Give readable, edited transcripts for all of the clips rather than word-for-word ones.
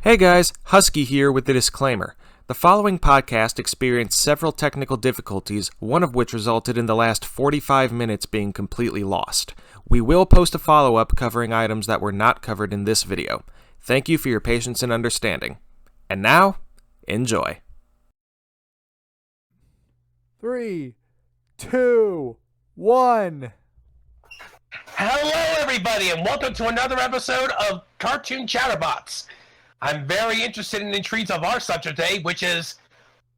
Hey guys, Husky here with the disclaimer. The following podcast experienced several technical difficulties, one of which resulted in the last 45 minutes being completely lost. We will post a follow-up covering items that were not covered in this video. Thank you for your patience and understanding. And now, enjoy. 3, 2, 1. Hello, everybody, and welcome to another episode of Cartoon Chatterbox. I'm very interested and intrigued of our subject today, which is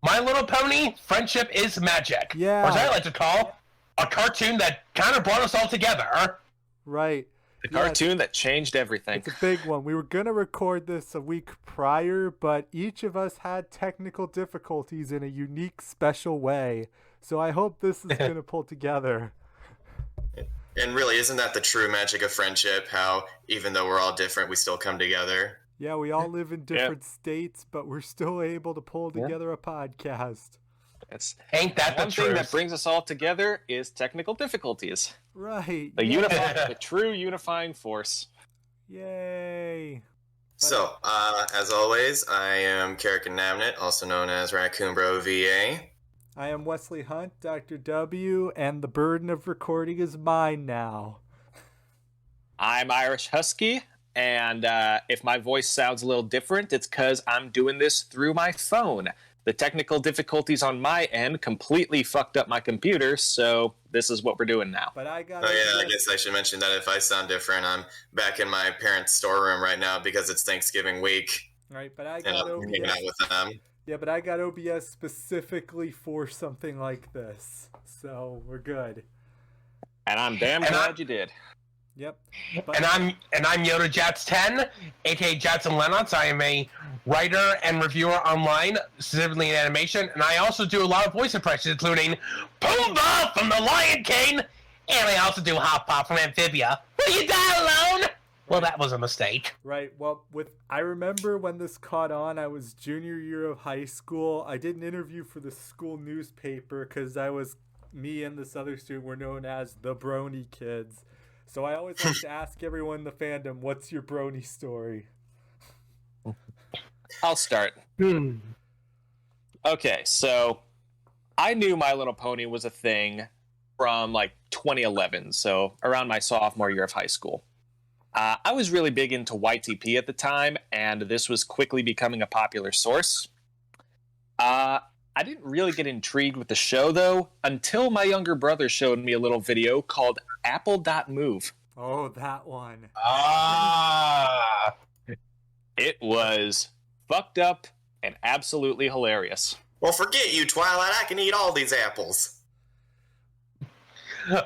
My Little Pony, Friendship is Magic. Yeah. Or as I like to call, a cartoon that kind of brought us all together. Right. The cartoon that changed everything. It's a big one. We were going to record this a week prior, but each of us had technical difficulties in a unique, special way. So I hope this is going to pull together. And really, isn't that the true magic of friendship? How even though we're all different, we still come together? Yeah, we all live in different states, but we're still able to pull together a podcast. Ain't that the one truth? thing that brings us all together is technical difficulties. Right. The true unifying force. Yay. So, as always, I am Carrick and Namnet, also known as RaccoonBro VA. I am Wesley Hunt, Dr. W, and the burden of recording is mine now. I'm IrishHuskie, and if my voice sounds a little different, it's because I'm doing this through my phone. The technical difficulties on my end completely fucked up my computer, so this is what we're doing now. But I got. Oh yeah, I guess I should mention that if I sound different, I'm back in my parents' storeroom right now because it's Thanksgiving week. Right, but I And got I'm hanging out with them. Yeah, but I got OBS specifically for something like this, so we're good. And I'm damn glad you did. Yep. And I'm Yodajax 10, aka Jackson Lennox. I am a writer and reviewer online, specifically in animation, and I also do a lot of voice impressions, including Pumbaa from The Lion King, and I also do Hop Pop from Amphibia. Will you die alone? Well, that was a mistake. Right. Well, I remember when this caught on, I was junior year of high school. I did an interview for the school newspaper because me and this other student were known as the Brony Kids. So I always like to ask everyone in the fandom, what's your Brony story? I'll start. Okay, so I knew My Little Pony was a thing from like 2011, so around my sophomore year of high school. I was really big into YTP at the time, and this was quickly becoming a popular source. I didn't really get intrigued with the show, though, until my younger brother showed me a little video called Apple.move. Oh, that one. Ah. It was fucked up and absolutely hilarious. Well, forget you, Twilight. I can eat all these apples.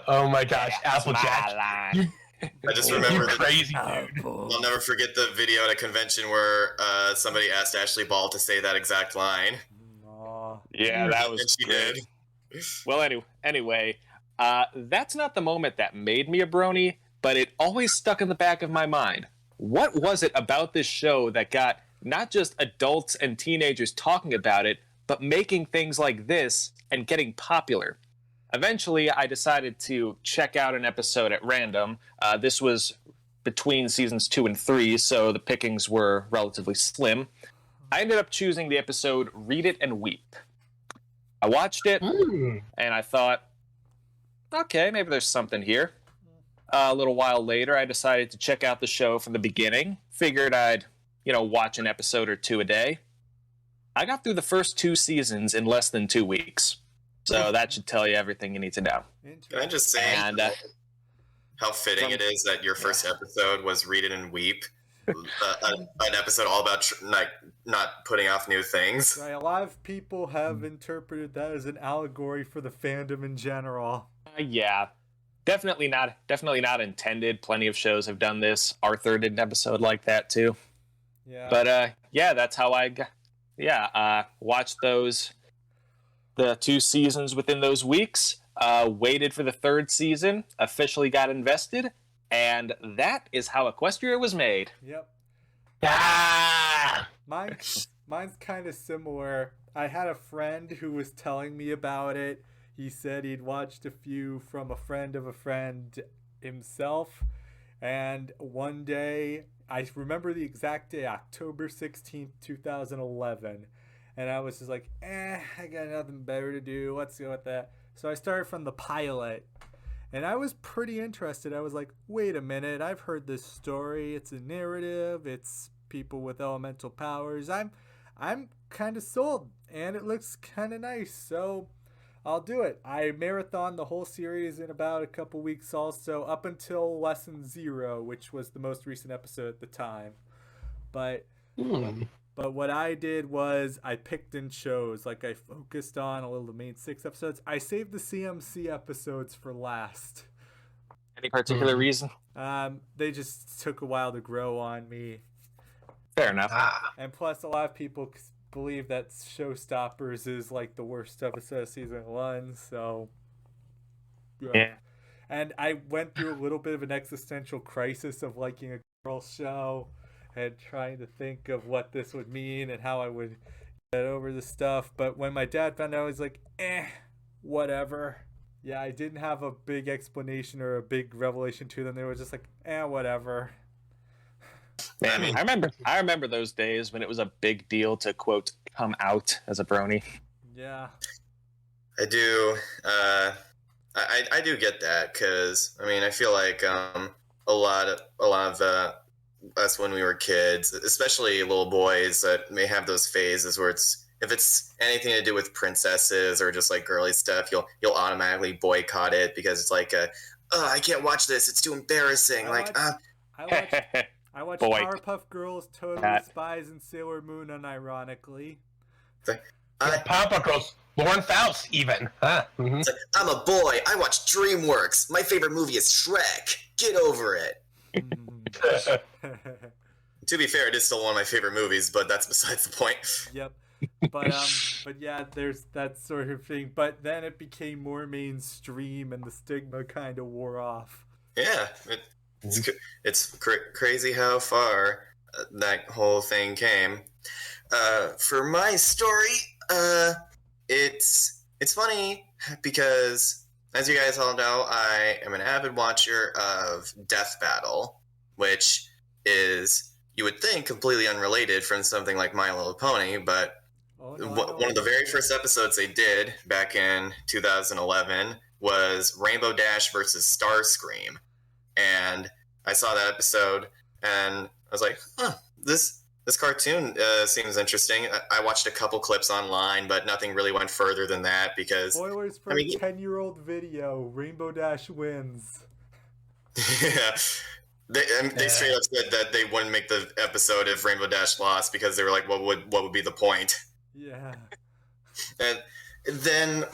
Oh my gosh, Applejack. I just remember You crazy dude. I'll never forget the video at a convention where somebody asked Ashley Ball to say that exact line. Yeah, that was and she great. did. Well, anyway, that's not the moment that made me a brony, but it always stuck in the back of my mind. What was it about this show that got not just adults and teenagers talking about it, but making things like this and getting popular? Eventually, I decided to check out an episode at random. This was between seasons 2 and 3, so the pickings were relatively slim. I ended up choosing the episode Read It and Weep. I watched it, and I thought, okay, maybe there's something here. A little while later, I decided to check out the show from the beginning. Figured I'd, watch an episode or two a day. I got through the first 2 seasons in less than 2 weeks. So that should tell you everything you need to know. Can I just say how fitting it is that your first episode was Read It and Weep? An episode all about not putting off new things. Right, a lot of people have interpreted that as an allegory for the fandom in general. Yeah, definitely not intended. Plenty of shows have done this. Arthur did an episode like that too. Yeah. But that's how I watched the 2 seasons within those weeks. Waited for the 3rd season. Officially got invested. And that is how Equestria was made. Yep. Ah! Mine's kind of similar. I had a friend who was telling me about it. He said he'd watched a few from a friend of a friend himself. And one day I remember the exact day, October 16th, 2011. And I was just like, I got nothing better to do. Let's go with that. So I started from the pilot. And I was pretty interested. I was like, wait a minute. I've heard this story. It's a narrative. It's people with elemental powers. I'm kind of sold. And it looks kind of nice. So I'll do it. I marathoned the whole series in about a couple weeks also, up until Lesson 0, which was the most recent episode at the time. But what I did was I picked and chose. Like, I focused on a little the main 6 episodes. I saved the CMC episodes for last. Any particular reason? They just took a while to grow on me. Fair enough. And plus, a lot of people believe that Showstoppers is like the worst episode of season 1, so yeah. And I went through a little bit of an existential crisis of liking a girl show and trying to think of what this would mean and how I would get over the stuff. But when my dad found out, I was like, whatever. Yeah, I didn't have a big explanation or a big revelation to them. They were just like, whatever. Man, I remember those days when it was a big deal to, quote, come out as a brony. Yeah. I do. I do get that, because I mean, I feel like a lot of us when we were kids, especially little boys, that may have those phases where if it's anything to do with princesses or just like girly stuff, you'll automatically boycott it because it's like I can't watch this, it's too embarrassing. I watched Powerpuff Girls, Totally Spies, and Sailor Moon unironically. Powerpuff Girls, Lauren Faust, even. Mm-hmm. It's like, I'm a boy. I watch DreamWorks. My favorite movie is Shrek. Get over it. To be fair, it is still one of my favorite movies, but that's besides the point. Yep. But yeah, there's that sort of thing. But then it became more mainstream, and the stigma kind of wore off. Yeah. It's crazy how far that whole thing came. For my story, it's funny because, as you guys all know, I am an avid watcher of Death Battle, which is, you would think, completely unrelated from something like My Little Pony, but one of the very first episodes they did back in 2011 was Rainbow Dash versus Starscream. And I saw that episode, and I was like, this cartoon seems interesting. I watched a couple clips online, but nothing really went further than that because... Spoilers for a 10-year-old video. Rainbow Dash wins. Yeah. They straight up said that they wouldn't make the episode if Rainbow Dash lost because they were like, what would be the point? Yeah. And then...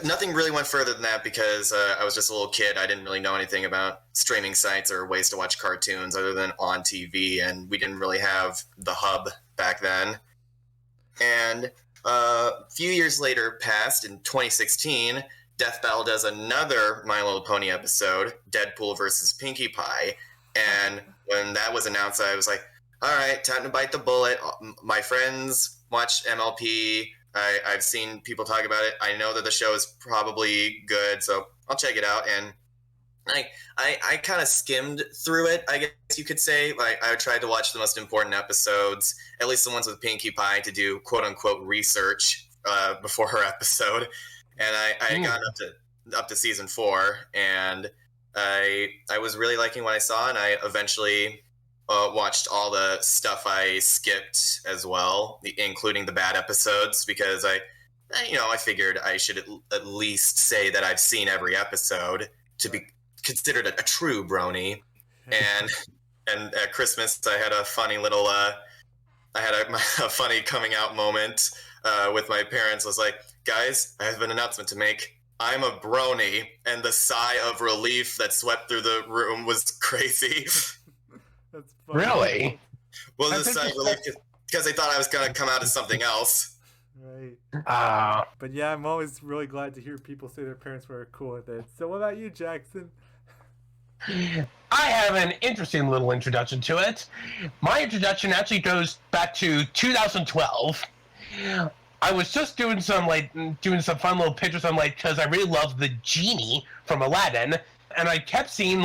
nothing really went further than that because I was just a little kid. I didn't really know anything about streaming sites or ways to watch cartoons other than on TV, and we didn't really have the hub back then. And a few years later passed, in 2016, Death Battle does another My Little Pony episode, Deadpool versus Pinkie Pie. And when that was announced, I was like, all right, time to bite the bullet. My friends watch MLP. I've seen people talk about it. I know that the show is probably good, so I'll check it out. And I kind of skimmed through it, I guess you could say. Like, I tried to watch the most important episodes, at least the ones with Pinkie Pie, to do quote-unquote research before her episode. And I had gotten up to season 4, and I was really liking what I saw, and I eventually... watched all the stuff I skipped as well, including the bad episodes, because I figured I should at least say that I've seen every episode to be considered a true brony. And at Christmas, I had a funny little, a funny coming out moment with my parents. I was like, guys, I have an announcement to make. I'm a brony, and the sigh of relief that swept through the room was crazy. That's funny. Really? Well, this sigh of relief because they thought I was going to come out as something else. Right. But yeah, I'm always really glad to hear people say their parents were cool with it. So what about you, Jackson? I have an interesting little introduction to it. My introduction actually goes back to 2012. I was just doing some fun little pictures on because I really love the genie from Aladdin, and I kept seeing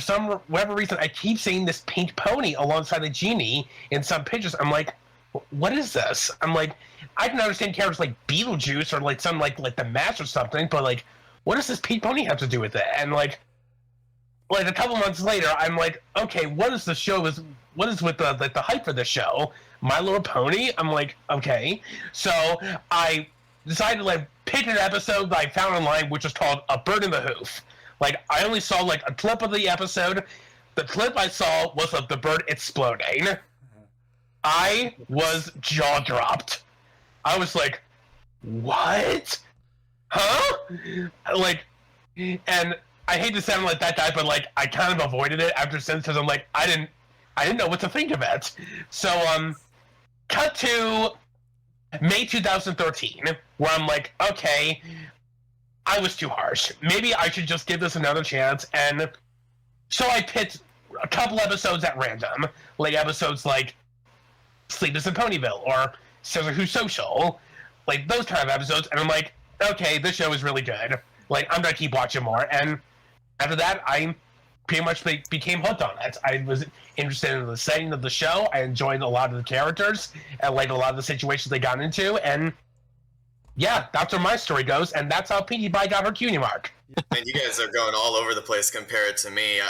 for whatever reason, I keep seeing this pink pony alongside a genie in some pictures. I'm like, what is this? I'm like, I can understand characters like Beetlejuice or like some like the Mask or something, but like, what does this pink pony have to do with it? And like a couple months later, I'm like, okay, what is the show? What is with the hype for the show? My Little Pony? I'm like, okay. So I decided to like pick an episode that I found online, which was called A Bird in the Hoof. Like, I only saw like a clip of the episode. The clip I saw was of the bird exploding. I was jaw dropped. I was like, what? Huh? Like, and I hate to sound like that guy, but like I kind of avoided it after since because I'm like, I didn't know what to think of it. So cut to May 2013, where I'm like, okay, I was too harsh. Maybe I should just give this another chance. And so I picked a couple episodes at random, like episodes like Sleepless in Ponyville or Scissor Who's Social, like those kind of episodes. And I'm like, okay, this show is really good. Like, I'm gonna keep watching more. And after that, I pretty much became hooked on it. I was interested in the setting of the show. I enjoyed a lot of the characters and like a lot of the situations they got into. And yeah, that's where my story goes, and that's how Pinkie Pie got her cutie mark. And you guys are going all over the place compared to me.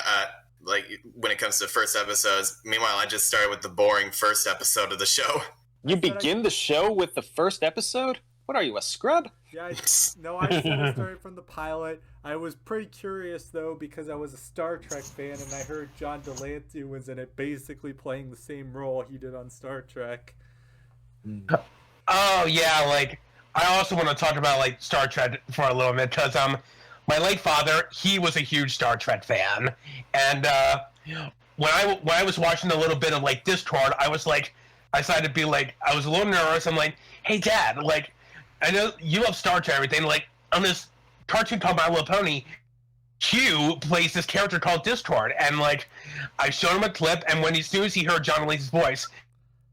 Like, when it comes to first episodes, meanwhile, I just started with the boring first episode of the show. You begin the show with the first episode? What are you, a scrub? Yeah, I started from the pilot. I was pretty curious, though, because I was a Star Trek fan, and I heard John Delancey was in it, basically playing the same role he did on Star Trek. Oh, yeah, like, I also want to talk about, like, Star Trek for a little bit, because, my late father, he was a huge Star Trek fan, and, when I was watching a little bit of, like, Discord, I was, like, I decided to be, like, I was a little nervous. I'm like, hey, Dad, like, I know you love Star Trek and everything, like, on this cartoon called My Little Pony, Q plays this character called Discord, and, like, I showed him a clip, and as soon as he heard John Delancey's voice,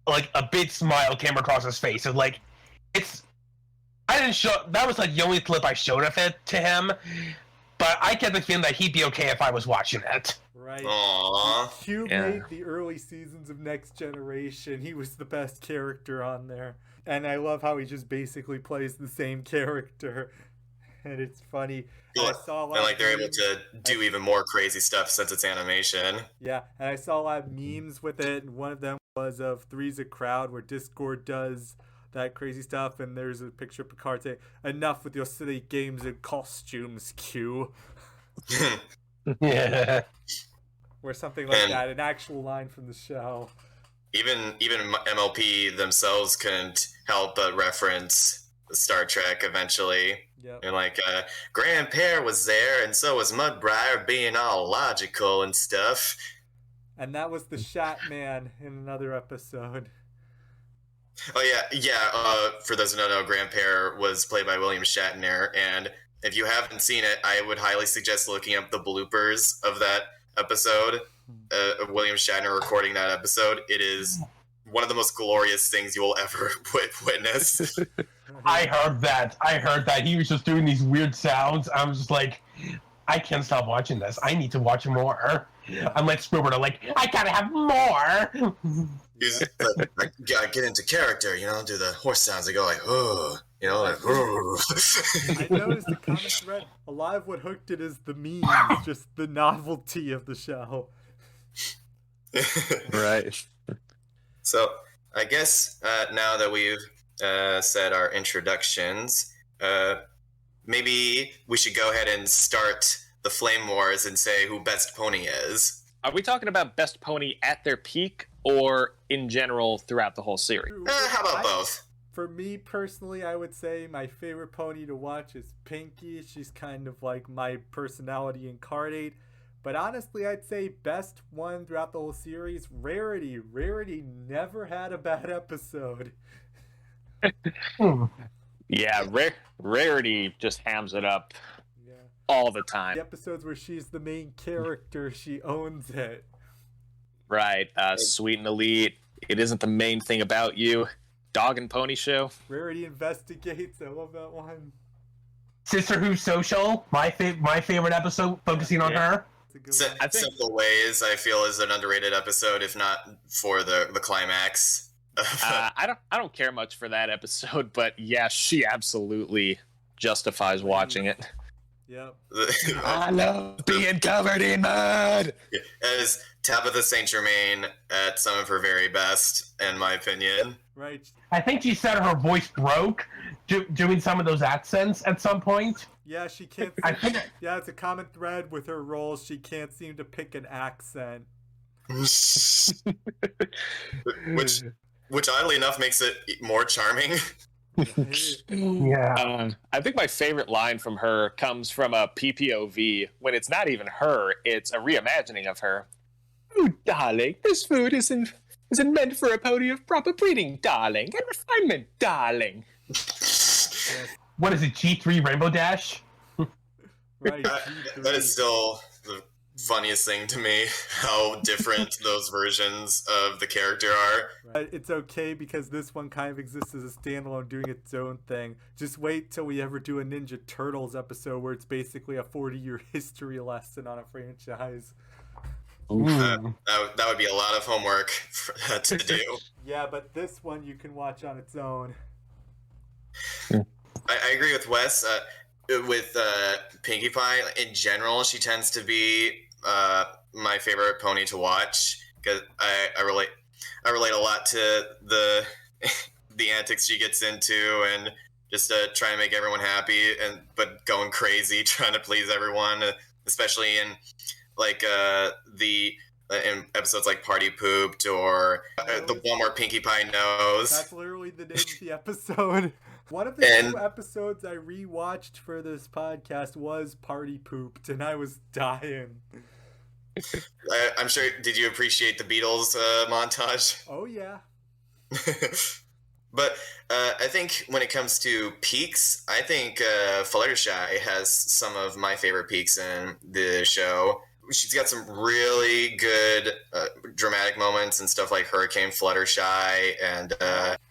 like, a big smile came across his face, and, like, that was like the only clip I showed of it to him, but I kept the feeling that he'd be okay if I was watching it. Right. Aww. Q made the early seasons of Next Generation. He was the best character on there. And I love how he just basically plays the same character. And it's funny. Yeah. And like they're able to do even more crazy stuff since it's animation. Yeah, and I saw a lot of memes with it, and one of them was of Three's a Crowd, where Discord does that crazy stuff, and there's a picture of Picard saying, "Enough with your silly games and costumes, Q." Yeah. Or something like that, an actual line from the show. Even MLP themselves couldn't help but reference Star Trek eventually. Yep. And like, Grandpere was there, and so was Mudbriar being all logical and stuff. And that was the Shat Man in another episode. Oh yeah. For those who don't know, Grandpere was played by William Shatner, and if you haven't seen it, I would highly suggest looking up the bloopers of that episode, of William Shatner recording that episode. It is one of the most glorious things you will ever witness. I heard that. He was just doing these weird sounds. I was just like, I can't stop watching this. I need to watch more. I'm like Squidward. I'm like, I gotta have more. He's like, I gotta get into character, do the horse sounds. They go like, oh, like, oh. I noticed the comment thread, a lot of what hooked it is the memes, just the novelty of the show. Right. So, I guess now that we've said our introductions, maybe we should go ahead and start the Flame Wars and say who Best Pony is. Are we talking about Best Pony at their peak or in general throughout the whole series? How about both? For me personally, I would say my favorite pony to watch is Pinkie. She's kind of like my personality incarnate. But honestly, I'd say best one throughout the whole series, Rarity. Rarity never had a bad episode. Yeah, Rarity just hams it up all the time. The episodes where she's the main character, she owns it. Right. Sweet and Elite. It isn't the main thing about you. Dog and Pony Show. Rarity Investigates. I love that one. Sister Who's Social. My favorite episode, focusing on her. It's a good one. I think- Simple Ways, I feel, is an underrated episode, if not for the climax. I don't care much for that episode, but yeah, she absolutely justifies watching it. Yep. I love being covered in mud. As Tabitha St. Germain at some of her very best, in my opinion. Right. I think she said her voice broke doing some of those accents at some point. Yeah, she can't. I think Yeah, it's a common thread with her roles. She can't seem to pick an accent. Which oddly enough makes it more charming. yeah. I think my favorite line from her comes from a PPOV when it's not even her, it's a reimagining of her. Oh, darling, this food isn't meant for a pony of proper breeding, darling, and refinement, darling. What is it, G3 Rainbow Dash? Right. That is still the funniest thing to me, how different those versions of the character are. Right. It's okay because this one kind of exists as a standalone doing its own thing. Just wait till we ever do a Ninja Turtles episode where it's basically a 40-year history lesson on a franchise. That would be a lot of homework to do. Yeah, but this one you can watch on its own. I agree with Wes. With Pinkie Pie, in general, she tends to be my favorite pony to watch because I relate a lot to the antics she gets into and just trying to make everyone happy but going crazy trying to please everyone, especially in like in episodes like Party Pooped or the one where Pinkie Pie knows. That's literally the name of the episode. One of the two episodes I rewatched for this podcast was Party Pooped, and I was dying. I'm sure. Did you appreciate the Beatles montage? Oh yeah. But I think when it comes to peaks, I think Fluttershy has some of my favorite peaks in the show. She's got some really good dramatic moments and stuff like Hurricane Fluttershy and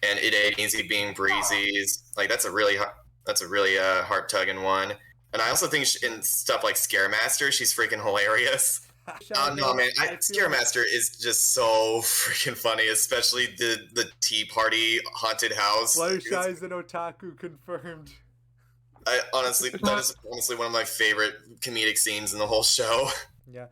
It Ain't Easy Being Breezy's. Like that's a really heart tugging one. And I also think in stuff like Scaremaster, she's freaking hilarious. Oh no, man! Scaremaster is just so freaking funny, especially the tea party haunted house. Fluttershy's an otaku confirmed. That is honestly one of my favorite comedic scenes in the whole show. Yeah.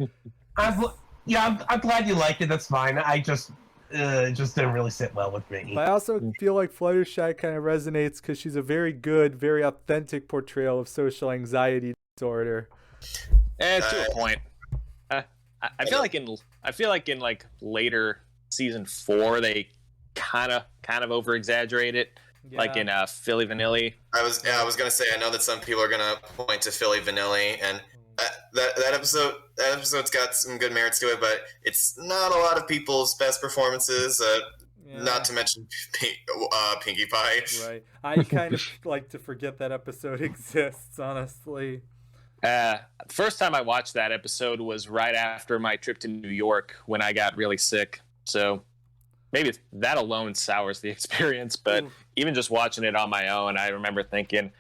I'm glad you liked it. That's fine. I just it just didn't really sit well with me. But I also feel like Fluttershy kind of resonates because she's a very good, very authentic portrayal of social anxiety disorder. To a point. I feel like in like later season 4 they kind of over exaggerate it, like in Philly Vanilli. I was gonna say, I know that some people are gonna point to Philly Vanilli, and that episode's got some good merits to it, but it's not a lot of people's best performances. Not to mention Pinkie Pie. Right. I kind of like to forget that episode exists, honestly. First time I watched that episode was right after my trip to New York when I got really sick. So maybe that alone sours the experience, but even just watching it on my own, I remember thinking,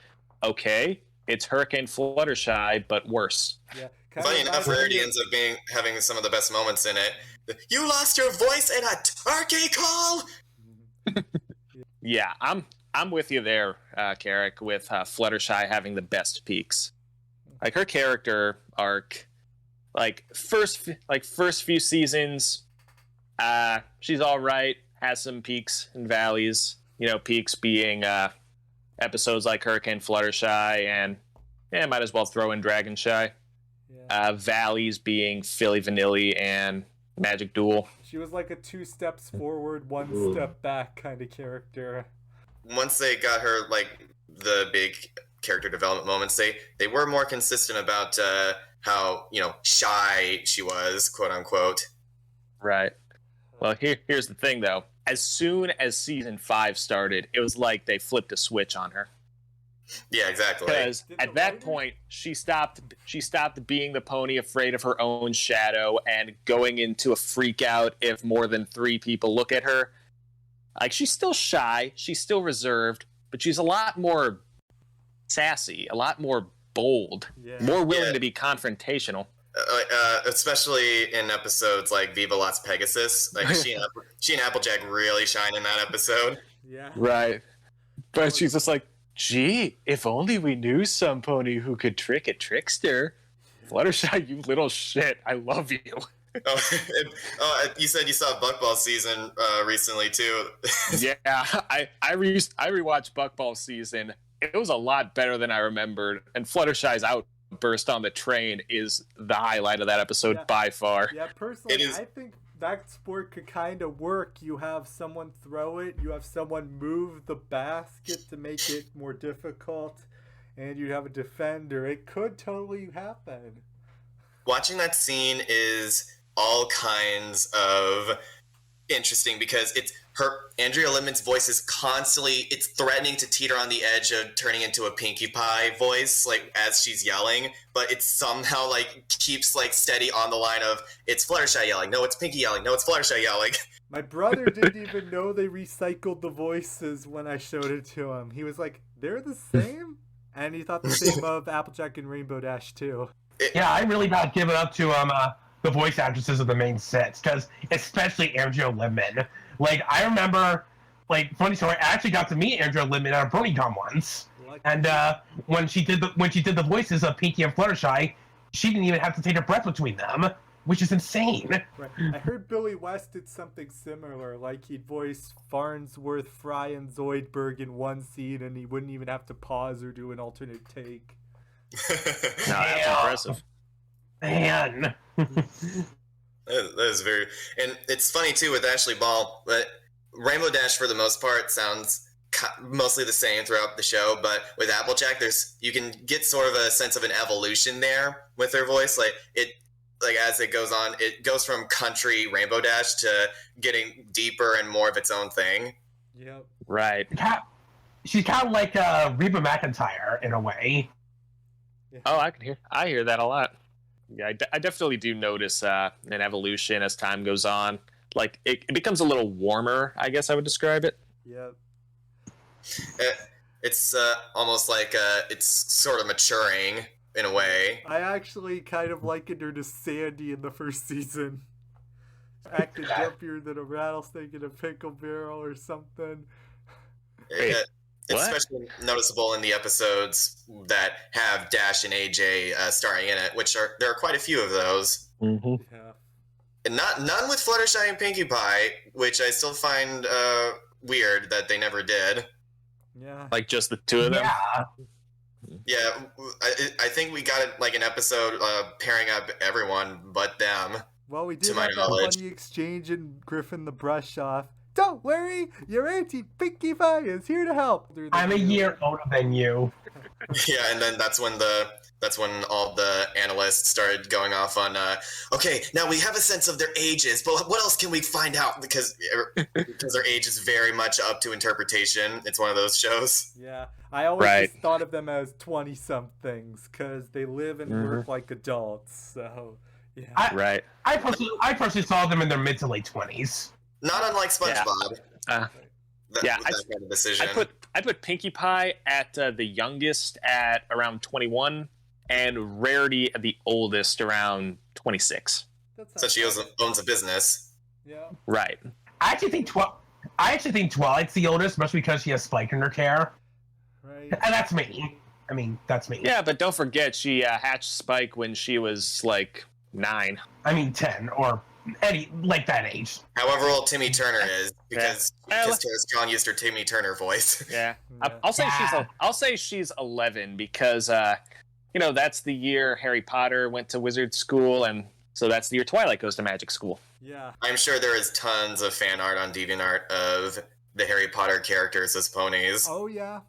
okay, it's Hurricane Fluttershy, but worse. Yeah. Funny enough, Rarity ends up having some of the best moments in it. You lost your voice in a turkey call? Yeah, I'm with you there, Carrick, with Fluttershy having the best peaks. Like her character arc, first few seasons, she's all right, has some peaks and valleys. Peaks being episodes like Hurricane Fluttershy and might as well throw in Dragonshy. Yeah. Valleys being Philly Vanilli and Magic Duel. She was like a 2 steps forward, 1 step back kind of character. Once they got her the big character development moments, they were more consistent about how shy she was, quote unquote. Right. Well, here's the thing though. As soon as season 5 started, it was like they flipped a switch on her. Yeah, exactly. Because at that point, she stopped being the pony afraid of her own shadow and going into a freak out if more than 3 people look at her. Like, she's still shy, she's still reserved, but she's a lot more sassy, a lot more bold, more willing to be confrontational. Especially in episodes like Viva Las Pegasus. Like she and Applejack really shine in that episode. Yeah. Right. But she's just like, gee, if only we knew some pony who could trick a trickster. Fluttershy, you little shit. I love you. You said you saw Buckball season recently too. Yeah, I rewatched Buckball season. It was a lot better than I remembered. And Fluttershy's outburst on the train is the highlight of that episode by far. Yeah, personally, I think that sport could kind of work. You have someone throw it, you have someone move the basket to make it more difficult, and you have a defender. It could totally happen. Watching that scene is all kinds of interesting because Andrea Lippman's voice is constantly, it's threatening to teeter on the edge of turning into a Pinkie Pie voice, like as she's yelling, but it somehow like keeps like steady on the line of it's Fluttershy yelling, no, it's Pinkie yelling, no, it's Fluttershy yelling. My brother didn't even know they recycled the voices when I showed it to him. He was like, they're the same? And he thought the same of Applejack and Rainbow Dash too. Yeah, I really got to give it up to the voice actresses of the main sets, because especially Andrea Lippman. Like, I remember, like, funny story, I actually got to meet Andrea Lippman at a BronyCon once, and when she did the voices of Pinkie and Fluttershy, she didn't even have to take a breath between them, which is insane. Right. I heard Billy West did something similar, like he'd voice Farnsworth, Fry, and Zoidberg in one scene, and he wouldn't even have to pause or do an alternate take. No, that's impressive. Man. That is very, and it's funny too with Ashley Ball, but Rainbow Dash for the most part sounds mostly the same throughout the show, but with Applejack, you can get sort of a sense of an evolution there with her voice. Like as it goes on, it goes from country Rainbow Dash to getting deeper and more of its own thing. Yep. Right. She's kind of like Reba McEntire in a way. Yeah. Oh, I hear that a lot. Yeah, I definitely do notice an evolution as time goes on. Like, it becomes a little warmer, I guess I would describe it. Yep. It's almost like it's sort of maturing in a way. I actually kind of likened her to Sandy in the first season. Acted jumpier than a rattlesnake in a pickle barrel or something. It's especially noticeable in the episodes that have Dash and AJ starring in it, there are quite a few of those. Mm-hmm. Yeah. And none with Fluttershy and Pinkie Pie, which I still find weird that they never did. Yeah. Like just the two of them? Yeah, I think we got like an episode pairing up everyone but them. Well, we did have that funny exchange in Griffin the Brush Off. Don't worry, your Auntie Pinkie Pie is here to help. I'm a year older than you. Yeah, and then that's when all the analysts started going off on, okay, now we have a sense of their ages, but what else can we find out? Because their age is very much up to interpretation. It's one of those shows. Yeah, I always just thought of them as 20-somethings because they live and work like adults. So, yeah. I personally saw them in their mid to late 20s. Not unlike SpongeBob. That kind of decision. I put Pinkie Pie at the youngest at around 21, and Rarity at the oldest around 26. So she owns a business. Yeah. Right. I actually think Twilight's the oldest, mostly because she has spike in her hair. Right. And that's me. I mean, that's me. Yeah, but don't forget she hatched Spike when she was like 9. I mean 10 or like that age. However old Timmy Turner is, because Tara Strong used her Timmy Turner voice. Yeah. I'll say she's 11 because that's the year Harry Potter went to wizard school, and so that's the year Twilight goes to magic school. Yeah. I'm sure there is tons of fan art on DeviantArt of the Harry Potter characters as ponies. Oh yeah.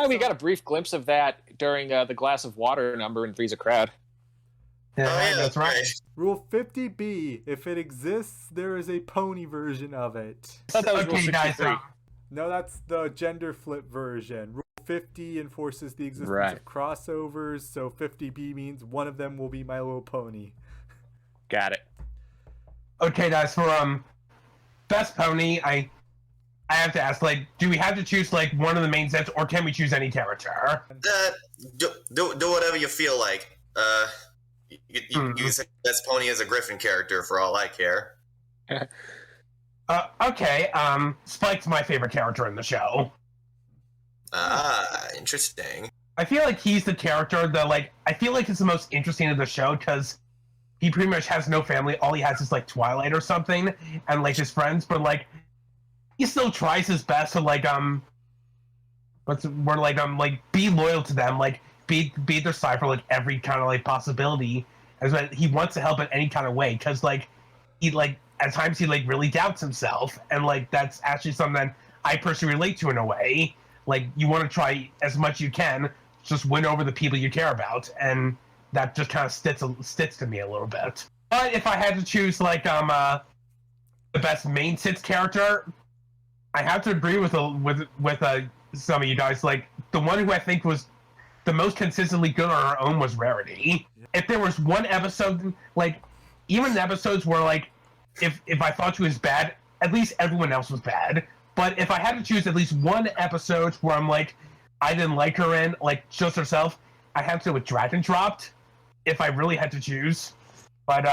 We got a brief glimpse of that during the glass of water number in Three's a Crowd. Yeah, that's right. Rule 50B. If it exists, there is a pony version of it. I thought that was Rule 63. No, that's the gender flip version. Rule 50 enforces the existence of crossovers, so 50B means one of them will be My Little Pony. Got it. Okay, guys, for best pony, I have to ask, like, do we have to choose like one of the main sets, or can we choose any character? Do whatever you feel like. You say this pony is a Griffin character for all I care. Okay, Spike's my favorite character in the show. Ah, interesting. I feel like he's the character that, like, I feel like it's the most interesting of the show because he pretty much has no family. All he has is, like, Twilight or something and, like, his friends, but, like, he still tries his best to, like, be loyal to them, like, be their side for, like, every kind of, like, possibility. As well, he wants to help in any kind of way because, like, he, like, at times he, like, really doubts himself, and, like, that's actually something that I personally relate to in a way. Like, you want to try as much you can, just win over the people you care about, and that just kind of sticks to me a little bit. But if I had to choose, like, the best main sits character, I have to agree with some of you guys. Like, the one who I think was the most consistently good on her own was Rarity. If there was one episode, like, even the episodes where, like, if I thought she was bad, at least everyone else was bad. But if I had to choose at least one episode where I'm like, I didn't like her in, like, just herself, I have to go with Dragon Dropped, if I really had to choose. But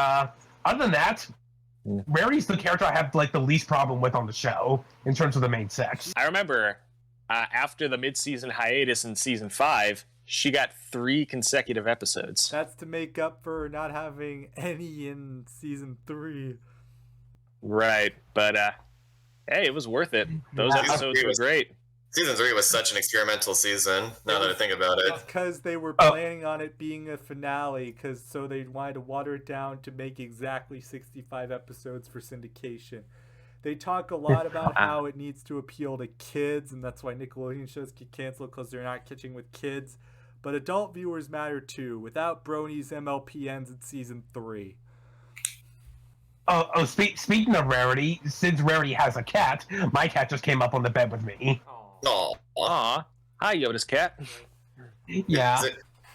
other than that, Rarity's the character I have, like, the least problem with on the show in terms of the main sex. I remember after the mid-season hiatus in season 5, she got 3 consecutive episodes. That's to make up for not having any in season 3. Right, but hey, it was worth it. Those episodes were great. Season 3 was such an experimental season, now that I think about it. Because they were planning on it being a finale, so they wanted to water it down to make exactly 65 episodes for syndication. They talk a lot about how it needs to appeal to kids, and that's why Nickelodeon shows get canceled, because they're not catching with kids. But adult viewers matter too. Without Bronies, MLP ends in season 3. Speaking of Rarity, since Rarity has a cat, my cat just came up on the bed with me. Aw. Hi, Yoda's cat. Yeah.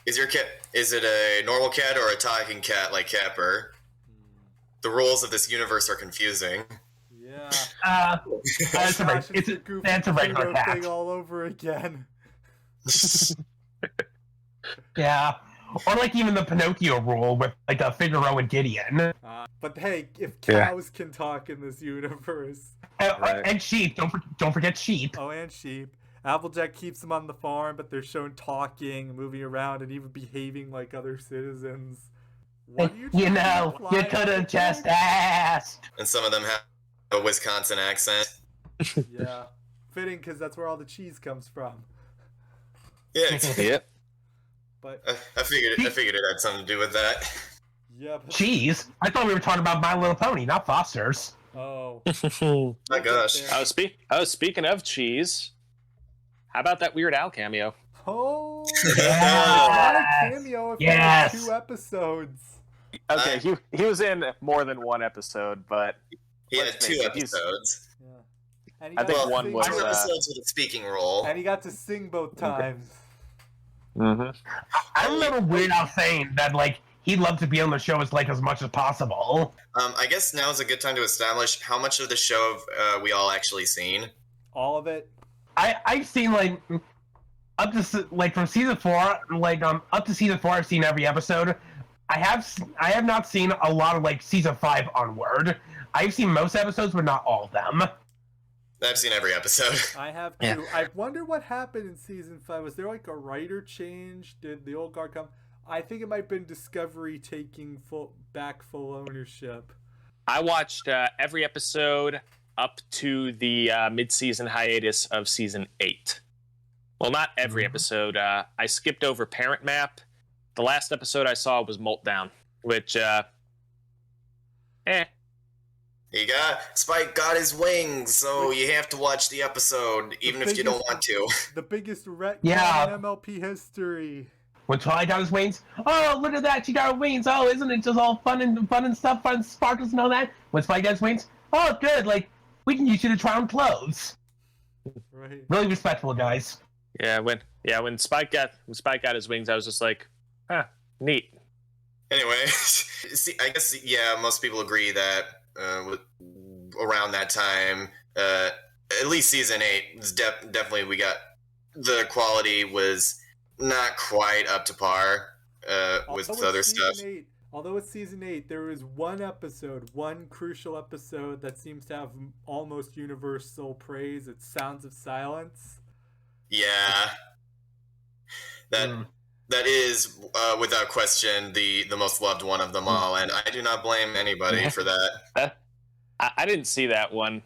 Is it a normal cat or a talking cat like Capper? The rules of this universe are confusing. Yeah. That's a regular cat. Thing all over again. Yeah. Or like even the Pinocchio rule with like a Figaro and Gideon. But hey, if cows can talk in this universe. And sheep, don't forget sheep. Oh, and sheep. Applejack keeps them on the farm, but they're shown talking, moving around, and even behaving like other citizens. You could have just asked. And some of them have a Wisconsin accent. Yeah. Fitting, because that's where all the cheese comes from. Yeah. Yep. But I figured it had something to do with that. Yeah. Cheese? I thought we were talking about My Little Pony, not Foster's. Oh. My gosh. I was speaking of cheese. How about that Weird Al cameo? Oh. Yes. Not a cameo if Yes. 2 episodes. Okay, he was in more than one episode, but He had let's 2 face it, episodes. Yeah. And he I got think to one sing was, 2 both- episodes with a speaking role. And he got to sing both times. I remember Weird Al saying that like he'd love to be on the show as much as possible. I guess now is a good time to establish how much of the show have we all actually seen. All of it. I've seen like up to like from season 4, like up to season 4, I've seen every episode. I have not seen a lot of like season 5 onward. I've seen most episodes, but not all of them. I've seen every episode. I have too. I wonder what happened in season 5. Was there like a writer change? Did the old guard come? I think it might have been Discovery taking full ownership. I watched every episode up to the mid-season hiatus of season 8. Well, not every episode. I skipped over Parent Map. The last episode I saw was Meltdown, which, Spike got his wings, so you have to watch the episode, even if you don't want to. The biggest retcon in MLP history. When Twilight got his wings, oh look at that, she got her wings. Oh, isn't it just all fun and stuff, fun sparkles and all that? When Spike got his wings, oh good, like we can use you to try on clothes. Right. Really respectful, guys. When Spike got his wings, I was just like, neat. Anyway, I guess most people agree that around that time, at least season 8, definitely we got the quality was not quite up to par. with Although other it's stuff. Although it's season 8, there is one crucial episode that seems to have almost universal praise. It's Sounds of Silence. Yeah, that is without question the most loved one of them all, and I do not blame anybody for that. I didn't see that one.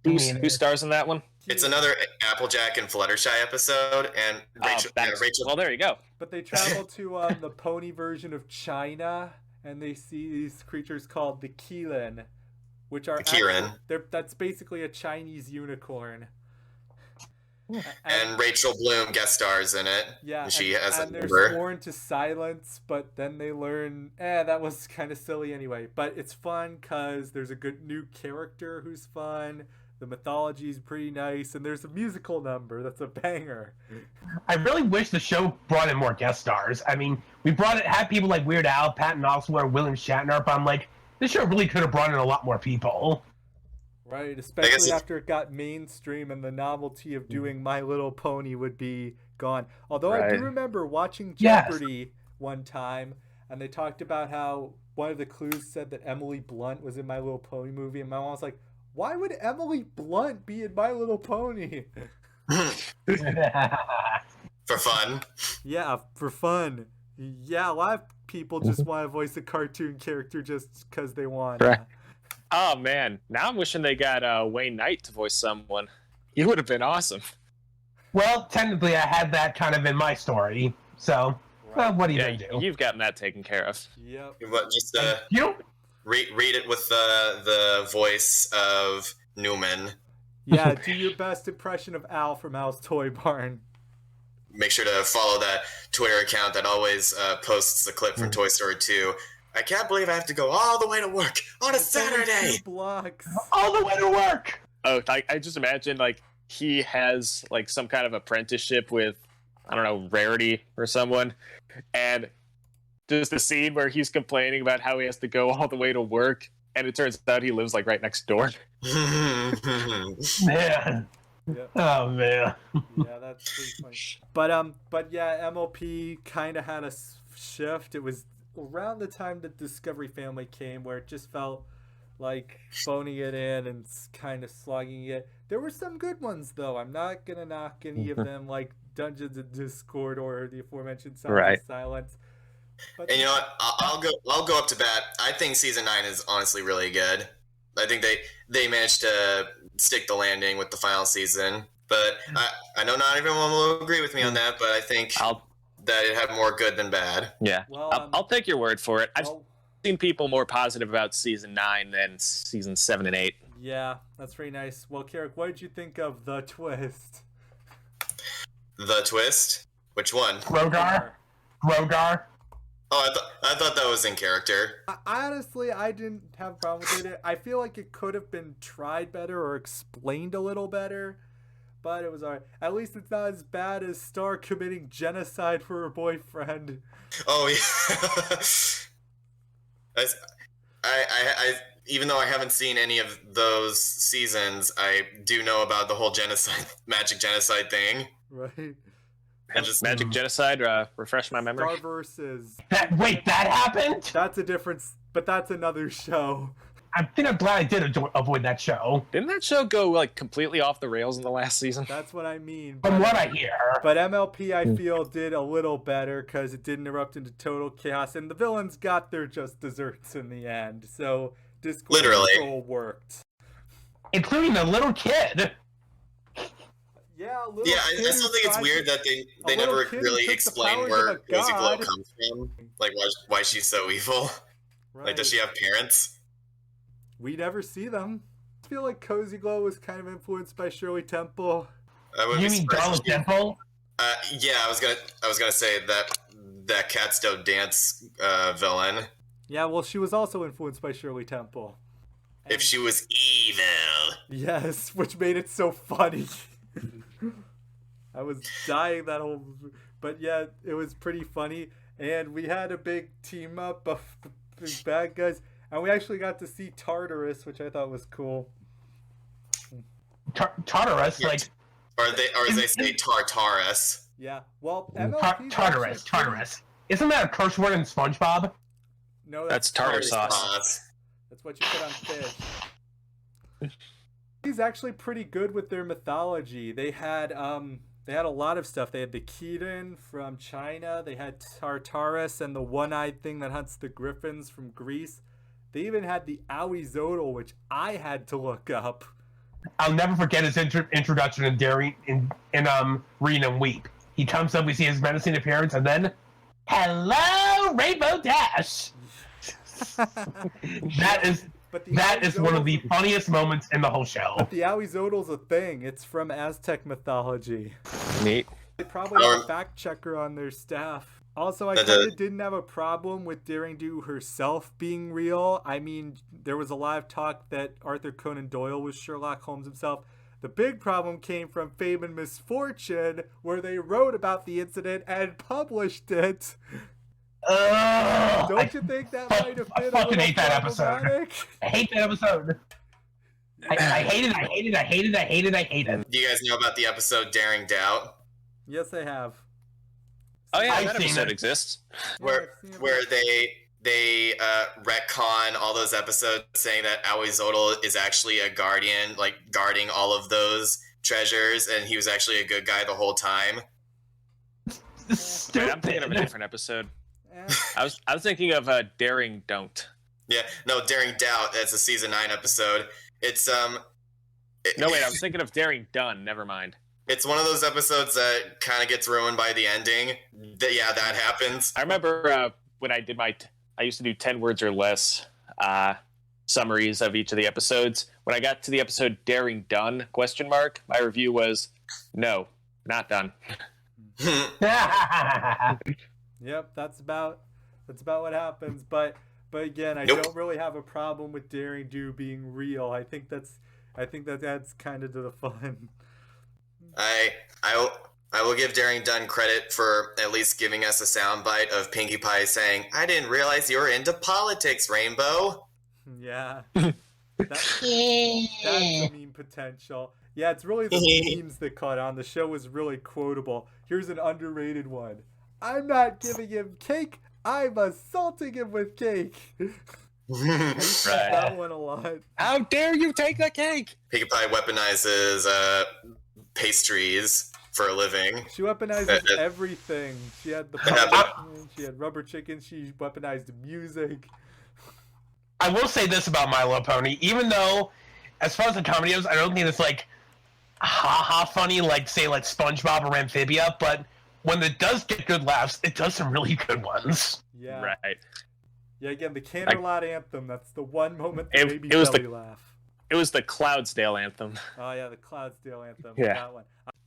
Who stars in that one? It's another Applejack and Fluttershy episode, and Rachel. Well, there you go. But they travel to the pony version of China, and they see these creatures called the Kirin, which are that's basically a Chinese unicorn. And Rachel Bloom guest stars in it. Yeah, and they're sworn to silence, but then they learn, that was kind of silly anyway. But it's fun because there's a good new character who's fun. The mythology is pretty nice, and there's a musical number that's a banger. I really wish the show brought in more guest stars. I mean, we had people like Weird Al, Patton Oswalt, William Shatner, but I'm like, this show really could have brought in a lot more people. Right, especially after it got mainstream and the novelty of doing My Little Pony would be gone. Although I do remember watching Jeopardy one time, and they talked about how one of the clues said that Emily Blunt was in My Little Pony movie, and my mom was like, why would Emily Blunt be in My Little Pony? For fun. Yeah, for fun. Yeah, a lot of people just want to voice a cartoon character just because they want. Right. Oh, man. Now I'm wishing they got Wayne Knight to voice someone. He would have been awesome. Well, technically, I had that kind of in my story. So, what do you do? You've gotten that taken care of. Yep. But just read it with the voice of Newman. Yeah, do your best impression of Al from Al's Toy Barn. Make sure to follow that Twitter account that always posts the clip from Toy Story 2. I can't believe I have to go all the way to work on a Saturday. 2 blocks. All the way to work. Oh, I just imagine like he has like some kind of apprenticeship with, I don't know, Rarity or someone, and just the scene where he's complaining about how he has to go all the way to work, and it turns out he lives like right next door. Man. Yep. Oh man. Yeah, that's pretty funny. But yeah, MLP kind of had a shift. It was around the time that Discovery Family came, where it just felt like phoning it in and kind of slogging it. There were some good ones though. I'm not gonna knock any of them, like Dungeons of Discord or the aforementioned Sounds of Silence. But and you know what? I'll go up to bat. I think season 9 is honestly really good. I think they managed to stick the landing with the final season. But I know not everyone will agree with me on that, but I think that it had more good than bad. Yeah, well, I'll take your word for it. I've seen people more positive about season 9 than season 7 and 8. Yeah, that's pretty nice. Well, Carrick, what did you think of The Twist? The Twist? Which one? Grogar. Oh, I thought that was in character. Honestly, I didn't have a problem with it. I feel like it could have been tried better or explained a little better, but it was alright. At least it's not as bad as Star committing genocide for her boyfriend. Oh yeah. I even though I haven't seen any of those seasons, I do know about the whole magic genocide thing. Right. And just Magic genocide, refresh my memory. Star versus. That happened? That's a difference, but that's another show. I'm glad I did avoid that show. Didn't that show go like completely off the rails in the last season? That's what I mean. From what I hear. But MLP, I feel, did a little better because it didn't erupt into total chaos, and the villains got their just desserts in the end. So Discord control worked, including the little kid. Yeah, I still think it's weird that they never really explain where Cozy Glow comes from. Like, why she's so evil. Right. Like, does she have parents? We never see them. I feel like Cozy Glow was kind of influenced by Shirley Temple. You mean Darla Temple? Yeah, I was gonna say that Cats Don't Dance villain. Yeah, well, she was also influenced by Shirley Temple. If she was evil. Yes, which made it so funny. I was dying that whole, but yeah, it was pretty funny, and we had a big team up of the big bad guys, and we actually got to see Tartarus, which I thought was cool. Tartarus, yeah. Like, or as they say Tartarus. Yeah, well, MLP Tartarus. Isn't that a curse word in SpongeBob? No, That's tartar sauce. That's what you put on fish. He's actually pretty good with their mythology. They had a lot of stuff. They had the Keaton from China. They had Tartarus and the one-eyed thing that hunts the griffins from Greece. They even had the Owizodal, which I had to look up. I'll never forget his introduction in Read and Weep. He comes up, we see his menacing appearance, and then, hello, Rainbow Dash! That is one of the funniest moments in the whole show. But the Owizodal's a thing. It's from Aztec mythology. Neat. They probably have a fact checker on their staff. Also, I kind of didn't have a problem with Daring Do herself being real. I mean, there was a lot of talk that Arthur Conan Doyle was Sherlock Holmes himself. The big problem came from Fame and Misfortune, where they wrote about the incident and published it. Don't you think that might have been I fucking hate that episode. I hate that episode. I hate it. Do you guys know about the episode Daring Doubt? Yes, I have. Oh yeah, I've that seen episode it. exists. Where they retcon all those episodes saying that Owizodal is actually a guardian, like guarding all of those treasures, and he was actually a good guy the whole time. Wait, I'm thinking of a different episode. I was thinking of Daring Don't. Yeah, no, Daring Doubt. That's a season 9 episode. It's No, wait, I was thinking of Daring Done. Never mind. It's one of those episodes that kind of gets ruined by the ending. That happens. I remember when I used to do 10 words or less summaries of each of the episodes. When I got to the episode Daring Done, ? My review was, no, not done. Yep, that's about what happens. But again, I Nope. don't really have a problem with Daring Do being real. I think that adds kind of to the fun. I will give Daring Dunn credit for at least giving us a soundbite of Pinkie Pie saying, "I didn't realize you were into politics, Rainbow." Yeah. That's the meme potential. Yeah, it's really the memes that caught on. The show was really quotable. Here's an underrated one. I'm not giving him cake. I'm assaulting him with cake. That one a lot. How dare you take the cake? Pinkie Pie weaponizes pastries for a living. She weaponizes everything. She had she had rubber chicken. She weaponized music. I will say this about My Little Pony. Even though, as far as the comedy goes, I don't think it's like ha-ha funny like, say, like SpongeBob or Amphibia, but when it does get good laughs, it does some really good ones. Yeah. Right. Yeah, again, the Canterlot Anthem. That's the one moment that made me belly laugh. It was the Cloudsdale Anthem. Oh, yeah, the Cloudsdale Anthem. Yeah. That one.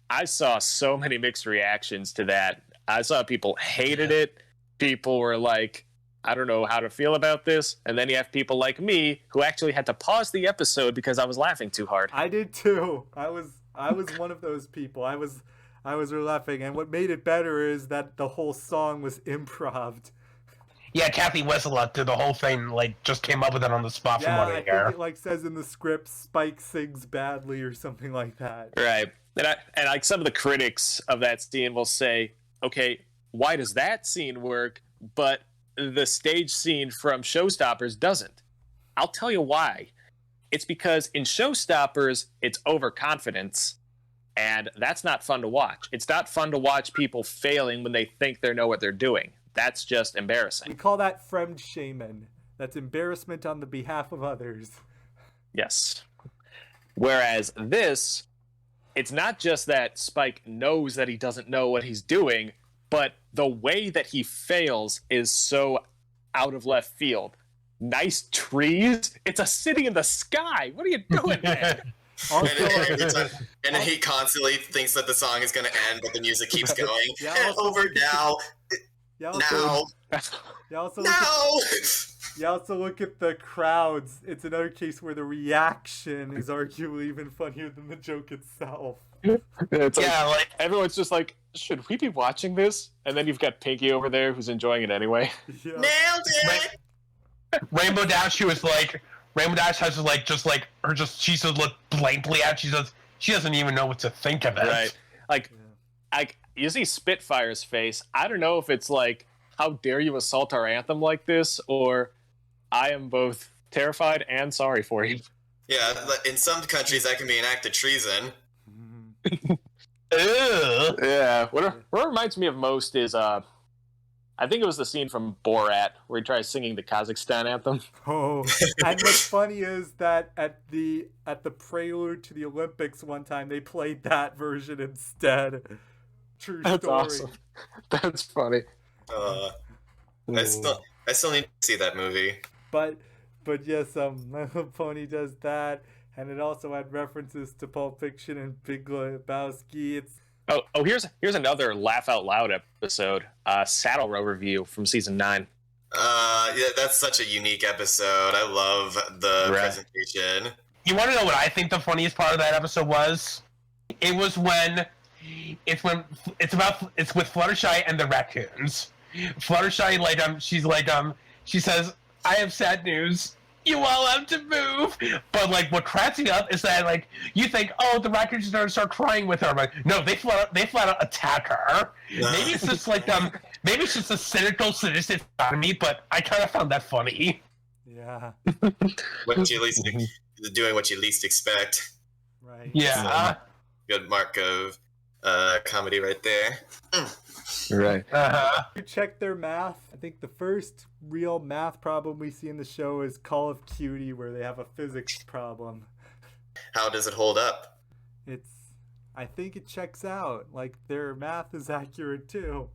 I saw so many mixed reactions to that. I saw people hated it. People were like, I don't know how to feel about this. And then you have people like me who actually had to pause the episode because I was laughing too hard. I did too. I was one of those people. I was laughing, and what made it better is that the whole song was improv'd. Yeah, Kathy Wesselot did the whole thing, like, just came up with it on the spot from what I hear. think it, like, says in the script, Spike sings badly or something like that. Right. And like some of the critics of that scene will say, okay, why does that scene work, but the stage scene from Showstoppers doesn't? I'll tell you why. It's because in Showstoppers, it's overconfidence, and that's not fun to watch. It's not fun to watch people failing when they think they know what they're doing. That's just embarrassing. We call that Fremdschämen. That's embarrassment on the behalf of others. Yes. Whereas this, it's not just that Spike knows that he doesn't know what he's doing, but the way that he fails is so out of left field. Nice trees? It's a city in the sky. What are you doing, man? And then he constantly thinks that the song is going to end, but the music keeps going. Over now. Now. You also look at the crowds. It's another case where the reaction is arguably even funnier than the joke itself. It's like everyone's just like, should we be watching this? And then you've got Pinky over there who's enjoying it anyway. Yeah. Nailed it! Rainbow Dash, she has she just look blankly at. She doesn't even know what to think of it. Right. Like you see Spitfire's face. I don't know if it's like how dare you assault our anthem like this, or I am both terrified and sorry for you. Yeah, in some countries that can be an act of treason. Ugh. Yeah. What reminds me of most is I think it was the scene from Borat where he tries singing the Kazakhstan anthem. Oh, and what's funny is that at the prelude to the Olympics one time they played that version instead. True That's story. awesome. That's funny. I still need to see that movie. But yes, My Little Pony does that, and it also had references to Pulp Fiction and Big Lebowski. Oh, here's another laugh out loud episode. Saddle Row review from season 9. Yeah, that's such a unique episode. I love the presentation. You want to know what I think the funniest part of that episode was? It was when it's with Fluttershy and the raccoons. Fluttershy she says, "I have sad news. You all have to move." But what cracks me up is that you think, oh, the raccoons are gonna start crying with her. But no, they flat out attack her. Maybe it's just maybe it's just a cynical, sadistic side of me. But I kind of found that funny. Yeah. Doing what you least expect. Right. Yeah. Good mark of comedy right there. Right. You check their math. I think the first real math problem we see in the show is Call of Cutie, where they have a physics problem. How does it hold up? I think it checks out. Their math is accurate too.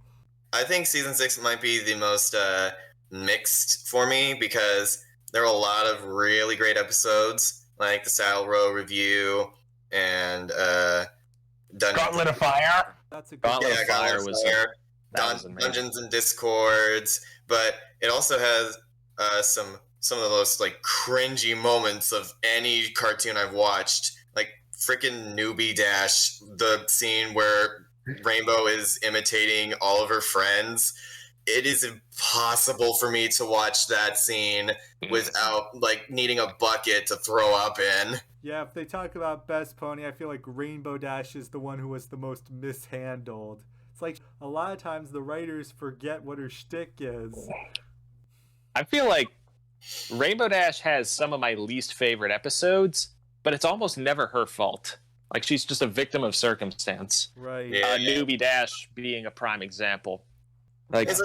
I think season 6 might be the most mixed for me because there are a lot of really great episodes, like the Saddle Row review and Gauntlet of Fire. That's a good Gauntlet of Fire was Dungeons and Discords, but it also has some of the most cringy moments of any cartoon I've watched, freaking Newbie Dash, the scene where Rainbow is imitating all of her friends. It is impossible for me to watch that scene without needing a bucket to throw up in. Yeah, if they talk about Best Pony, I feel like Rainbow Dash is the one who was the most mishandled. It's a lot of times the writers forget what her shtick is. I feel like Rainbow Dash has some of my least favorite episodes, but it's almost never her fault. She's just a victim of circumstance. Right. Yeah. Newbie Dash being a prime example. I get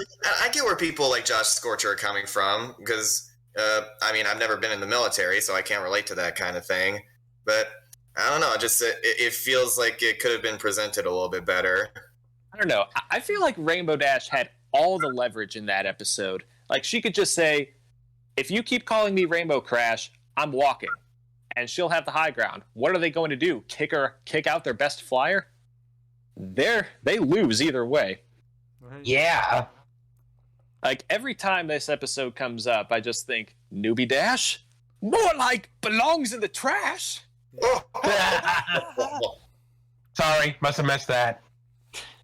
where people like Josh Scorcher are coming from because, I've never been in the military, so I can't relate to that kind of thing. But I don't know, it feels like it could have been presented a little bit better. I don't know. I feel like Rainbow Dash had all the leverage in that episode. She could just say, if you keep calling me Rainbow Crash, I'm walking. And she'll have the high ground. What are they going to do? Kick out their best flyer? They lose either way. Right. Yeah. Every time this episode comes up, I just think, Newbie Dash? More like belongs in the trash. Sorry, must have missed that.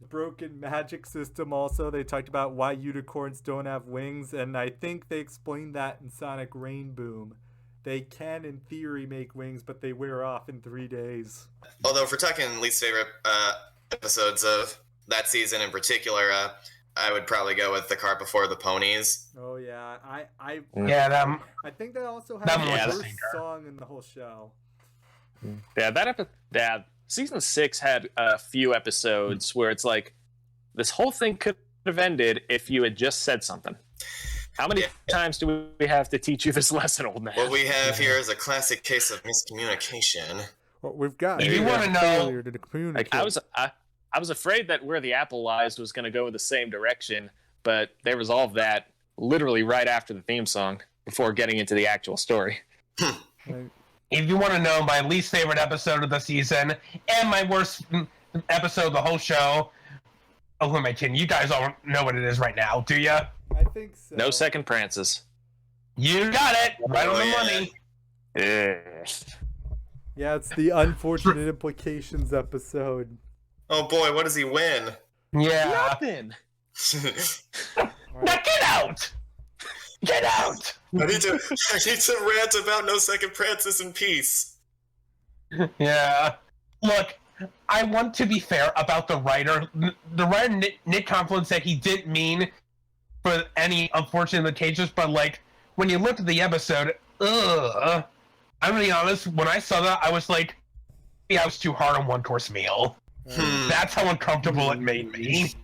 Broken magic system also. They talked about why unicorns don't have wings, and I think they explained that in Sonic Rain Boom. They can, in theory, make wings, but they wear off in 3 days. Although, if we're talking least favorite episodes of that season in particular, I would probably go with The Cart Before the Ponies. Oh yeah, I think that also has that the was worst a song in the whole show. Yeah, season 6 had a few episodes where it's this whole thing could have ended if you had just said something. How many times do we have to teach you this lesson, old man? What we have here is a classic case of miscommunication. What we've got. If you want to know, failure to communicate. I was afraid that Where the Apple Lies was going to go in the same direction, but they resolved that literally right after the theme song before getting into the actual story. if you want to know my least favorite episode of the season and my worst episode of the whole show, oh, who am I kidding? You guys all know what it is right now, do ya? I think so. No second prances. You got it. Right on the money. Yeah, it's the unfortunate implications episode. Oh boy, what does he win? Yeah. Nothing. Now get out! Get out! I need to rant about No Second Prances in peace. Yeah. Look, I want to be fair about the writer. The writer, Nick Conflin, said he didn't mean for any unfortunate limitations, but like when you looked at the episode, I'm gonna be honest. When I saw that, I was like, "Yeah, I was too hard on one course meal." That's how uncomfortable it made me.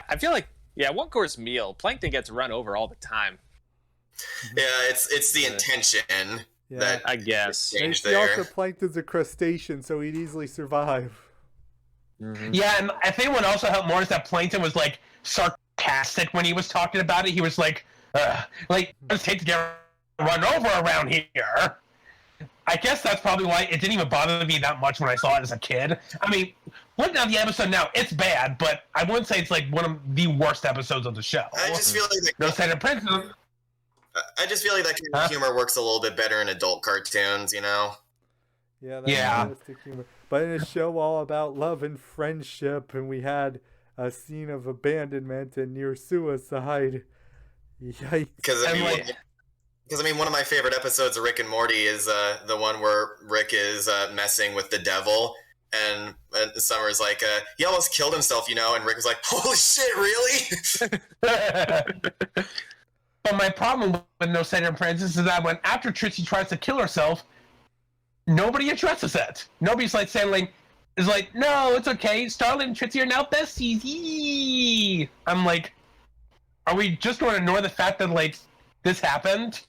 I feel like, one course meal. Plankton gets run over all the time. Yeah, it's the intention that I guess. changed He there. also Plankton's a crustacean, so he'd easily survive. Mm-hmm. Yeah, and I think what also helped more is that Plankton was like sarcastic when he was talking about it. He was like, I just hate to get run over around here. I guess that's probably why it didn't even bother me that much when I saw it as a kid. I mean, looking at the episode now, it's bad, but I wouldn't say it's like one of the worst episodes of the show. I just feel like No Saint Princess. I just feel like that kind of humor works a little bit better in adult cartoons, you know? Yeah, that's realistic humor. But in a show all about love and friendship, and we had a scene of abandonment and near suicide. Yikes. Because I mean, one of my favorite episodes of Rick and Morty is the one where Rick is messing with the devil, and Summer's like, he almost killed himself, you know, and Rick was like, holy shit, really? But my problem with No Saint Princess is that when after Trixie tries to kill herself, nobody addresses it. Nobody's like saying like, is like, no, it's okay. Starlight and Trixie are now besties. Yee! I'm like, are we just going to ignore the fact that like this happened?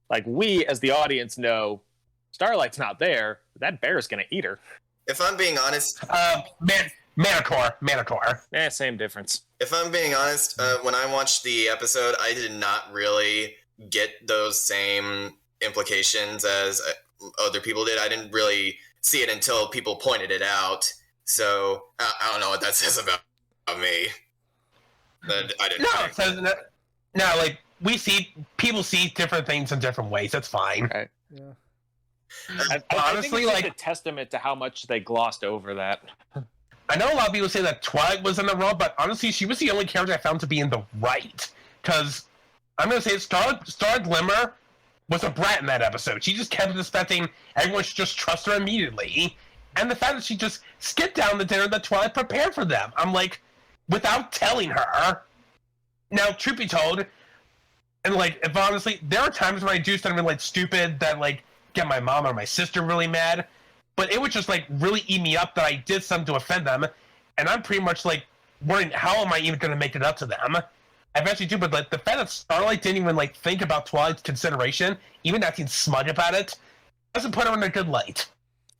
Like, we as the audience know Starlight's not there. That bear's gonna eat her. If I'm being honest... Manicore. Same difference. If I'm being honest, when I watched the episode, I did not really get those same implications as other people did. I didn't really see it until people pointed it out. So, I don't know what that says about me. But I didn't. No, it says that. No, like, people see different things in different ways. That's fine. Right. Yeah. I Honestly, think it's like, just a testament to how much they glossed over that. I know a lot of people say that Twilight was in the wrong, but honestly, she was the only character I found to be in the right. Because I'm going to say Starlight Glimmer was a brat in that episode. She just kept expecting everyone should just trust her immediately. And the fact that she just skipped down the dinner that Twilight prepared for them. I'm like, without telling her. Now, truth be told, and like, if honestly, there are times when I do something like stupid that like get my mom or my sister really mad. But it would just, like, really eat me up that I did something to offend them. And I'm pretty much, like, wondering, how am I even going to make it up to them? I eventually do, but, like, the fact that Starlight didn't even, like, think about Twilight's consideration, even acting smug about it, doesn't put her in a good light.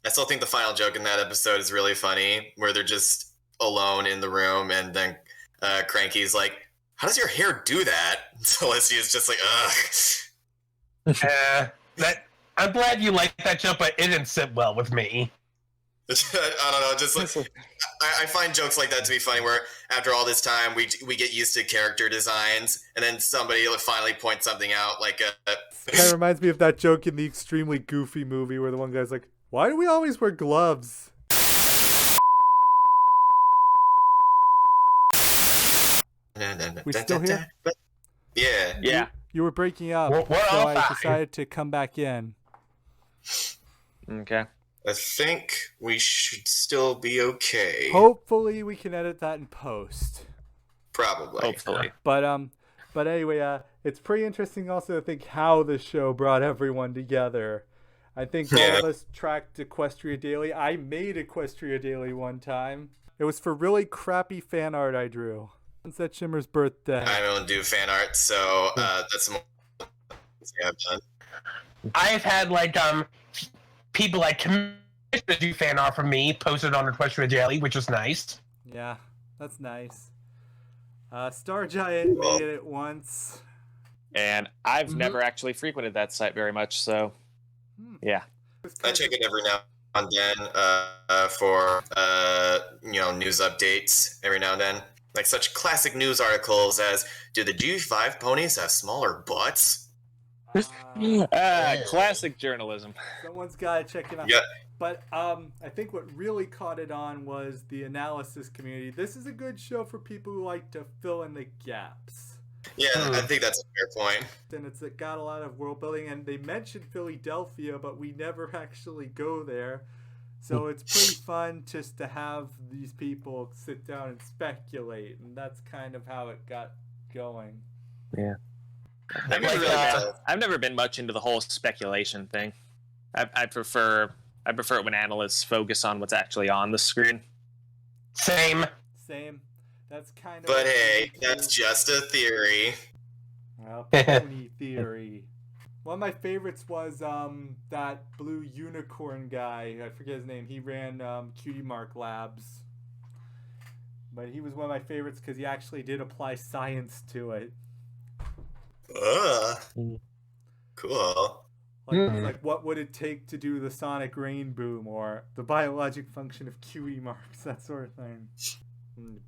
I still think the final joke in that episode is really funny, where they're just alone in the room, and then Cranky's like, how does your hair do that? Celestia's just like, ugh. I'm glad you liked that joke, but it didn't sit well with me. I don't know, just like, I find jokes like that to be funny, where after all this time, we get used to character designs, and then somebody will finally point something out, like Kind of reminds me of that joke in the Extremely Goofy movie where the one guy's like, why do we always wear gloves? We still here? Yeah. Yeah. You were breaking up, We're so all I fine. decided to come back in. Okay. I think we should still be okay. Hopefully we can edit that in post. Probably. Hopefully. But anyway, it's pretty interesting also to think how the show brought everyone together. I think all of us tracked Equestria Daily. I made Equestria Daily one time. It was for really crappy fan art I drew. Sunset Shimmer's birthday. I don't do fan art, so that's more I've done. I've had, like, people like commission to do fan art for me posted on Equestria Daily, which was nice. Yeah, that's nice. Star Giant made it once. And I've never actually frequented that site very much, so yeah. I check it every now and then for news updates every now and then. Like such classic news articles as, do the G5 ponies have smaller butts? Classic journalism. Someone's got to check it out. Yeah. But I think what really caught it on was the analysis community. This is a good show for people who like to fill in the gaps. Yeah, I think that's a fair point. And it's got a lot of world building, and they mentioned Philadelphia, but we never actually go there. So it's pretty fun just to have these people sit down and speculate, and that's kind of how it got going. Yeah. That'd be really tough. I've never been much into the whole speculation thing. I prefer it when analysts focus on what's actually on the screen. Same. That's kind of. But hey, that's just a theory. Well, pony theory. One of my favorites was that blue unicorn guy. I forget his name. He ran Cutie Mark Labs. But he was one of my favorites because he actually did apply science to it. Cool. Like what would it take to do the sonic rain boom or the biologic function of cutie marks, that sort of thing.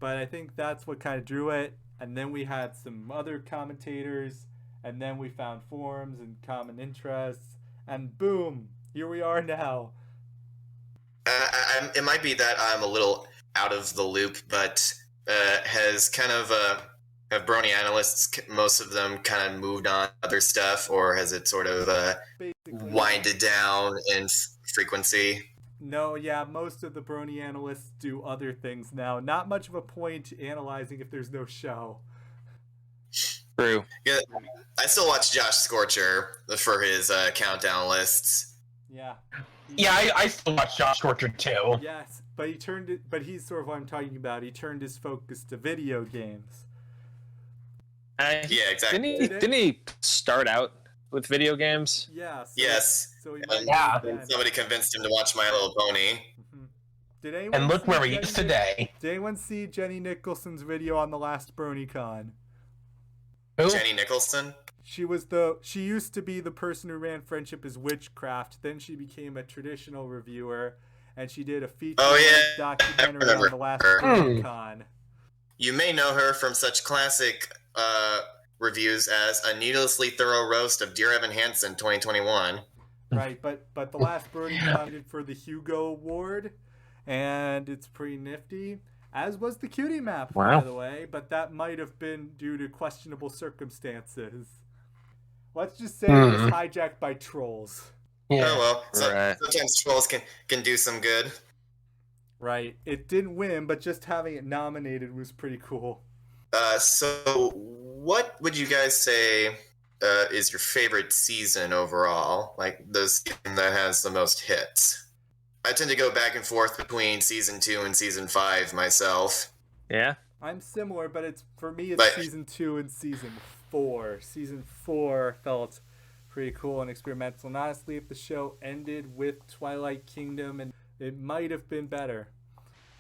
But I think that's what kind of drew it. And then we had some other commentators, and then we found forums and common interests, and boom, here we are now. It might be that I'm a little out of the loop, but has kind of have brony analysts, most of them kind of moved on to other stuff, or has it sort of winded down in frequency? No, yeah, most of the brony analysts do other things now. Not much of a point analyzing if there's no show. True. Yeah, I still watch Josh Scorcher for his countdown lists. Yeah. Yeah, I still watch Josh Scorcher too. Yes, but he's sort of what I'm talking about. He turned his focus to video games. Yeah, exactly. Didn't he start out with video games? Yeah. Yes. So he Somebody convinced him to watch My Little Pony. Mm-hmm. Did anyone And look where he is today. Did anyone see Jenny Nicholson's video on the last BronyCon? Who? Jenny Nicholson? She used to be the person who ran Friendship is Witchcraft. Then she became a traditional reviewer, and she did a feature documentary on the last BronyCon. You may know her from such classic reviews as A Needlessly Thorough Roast of Dear Evan Hansen 2021. Right, but the last BronyCon did for the Hugo Award, and it's pretty nifty. As was the cutie map, by the way, but that might have been due to questionable circumstances. Let's just say it was hijacked by trolls. Yeah. Oh well, sometimes trolls can do some good. Right. It didn't win, but just having it nominated was pretty cool. So what would you guys say is your favorite season overall? Like the season that has the most hits? I tend to go back and forth between season 2 and season 5 myself. Yeah. I'm similar, but for me it's season 2 and season 4. Season 4 felt pretty cool and experimental. And honestly, if the show ended with Twilight Kingdom, and it might have been better.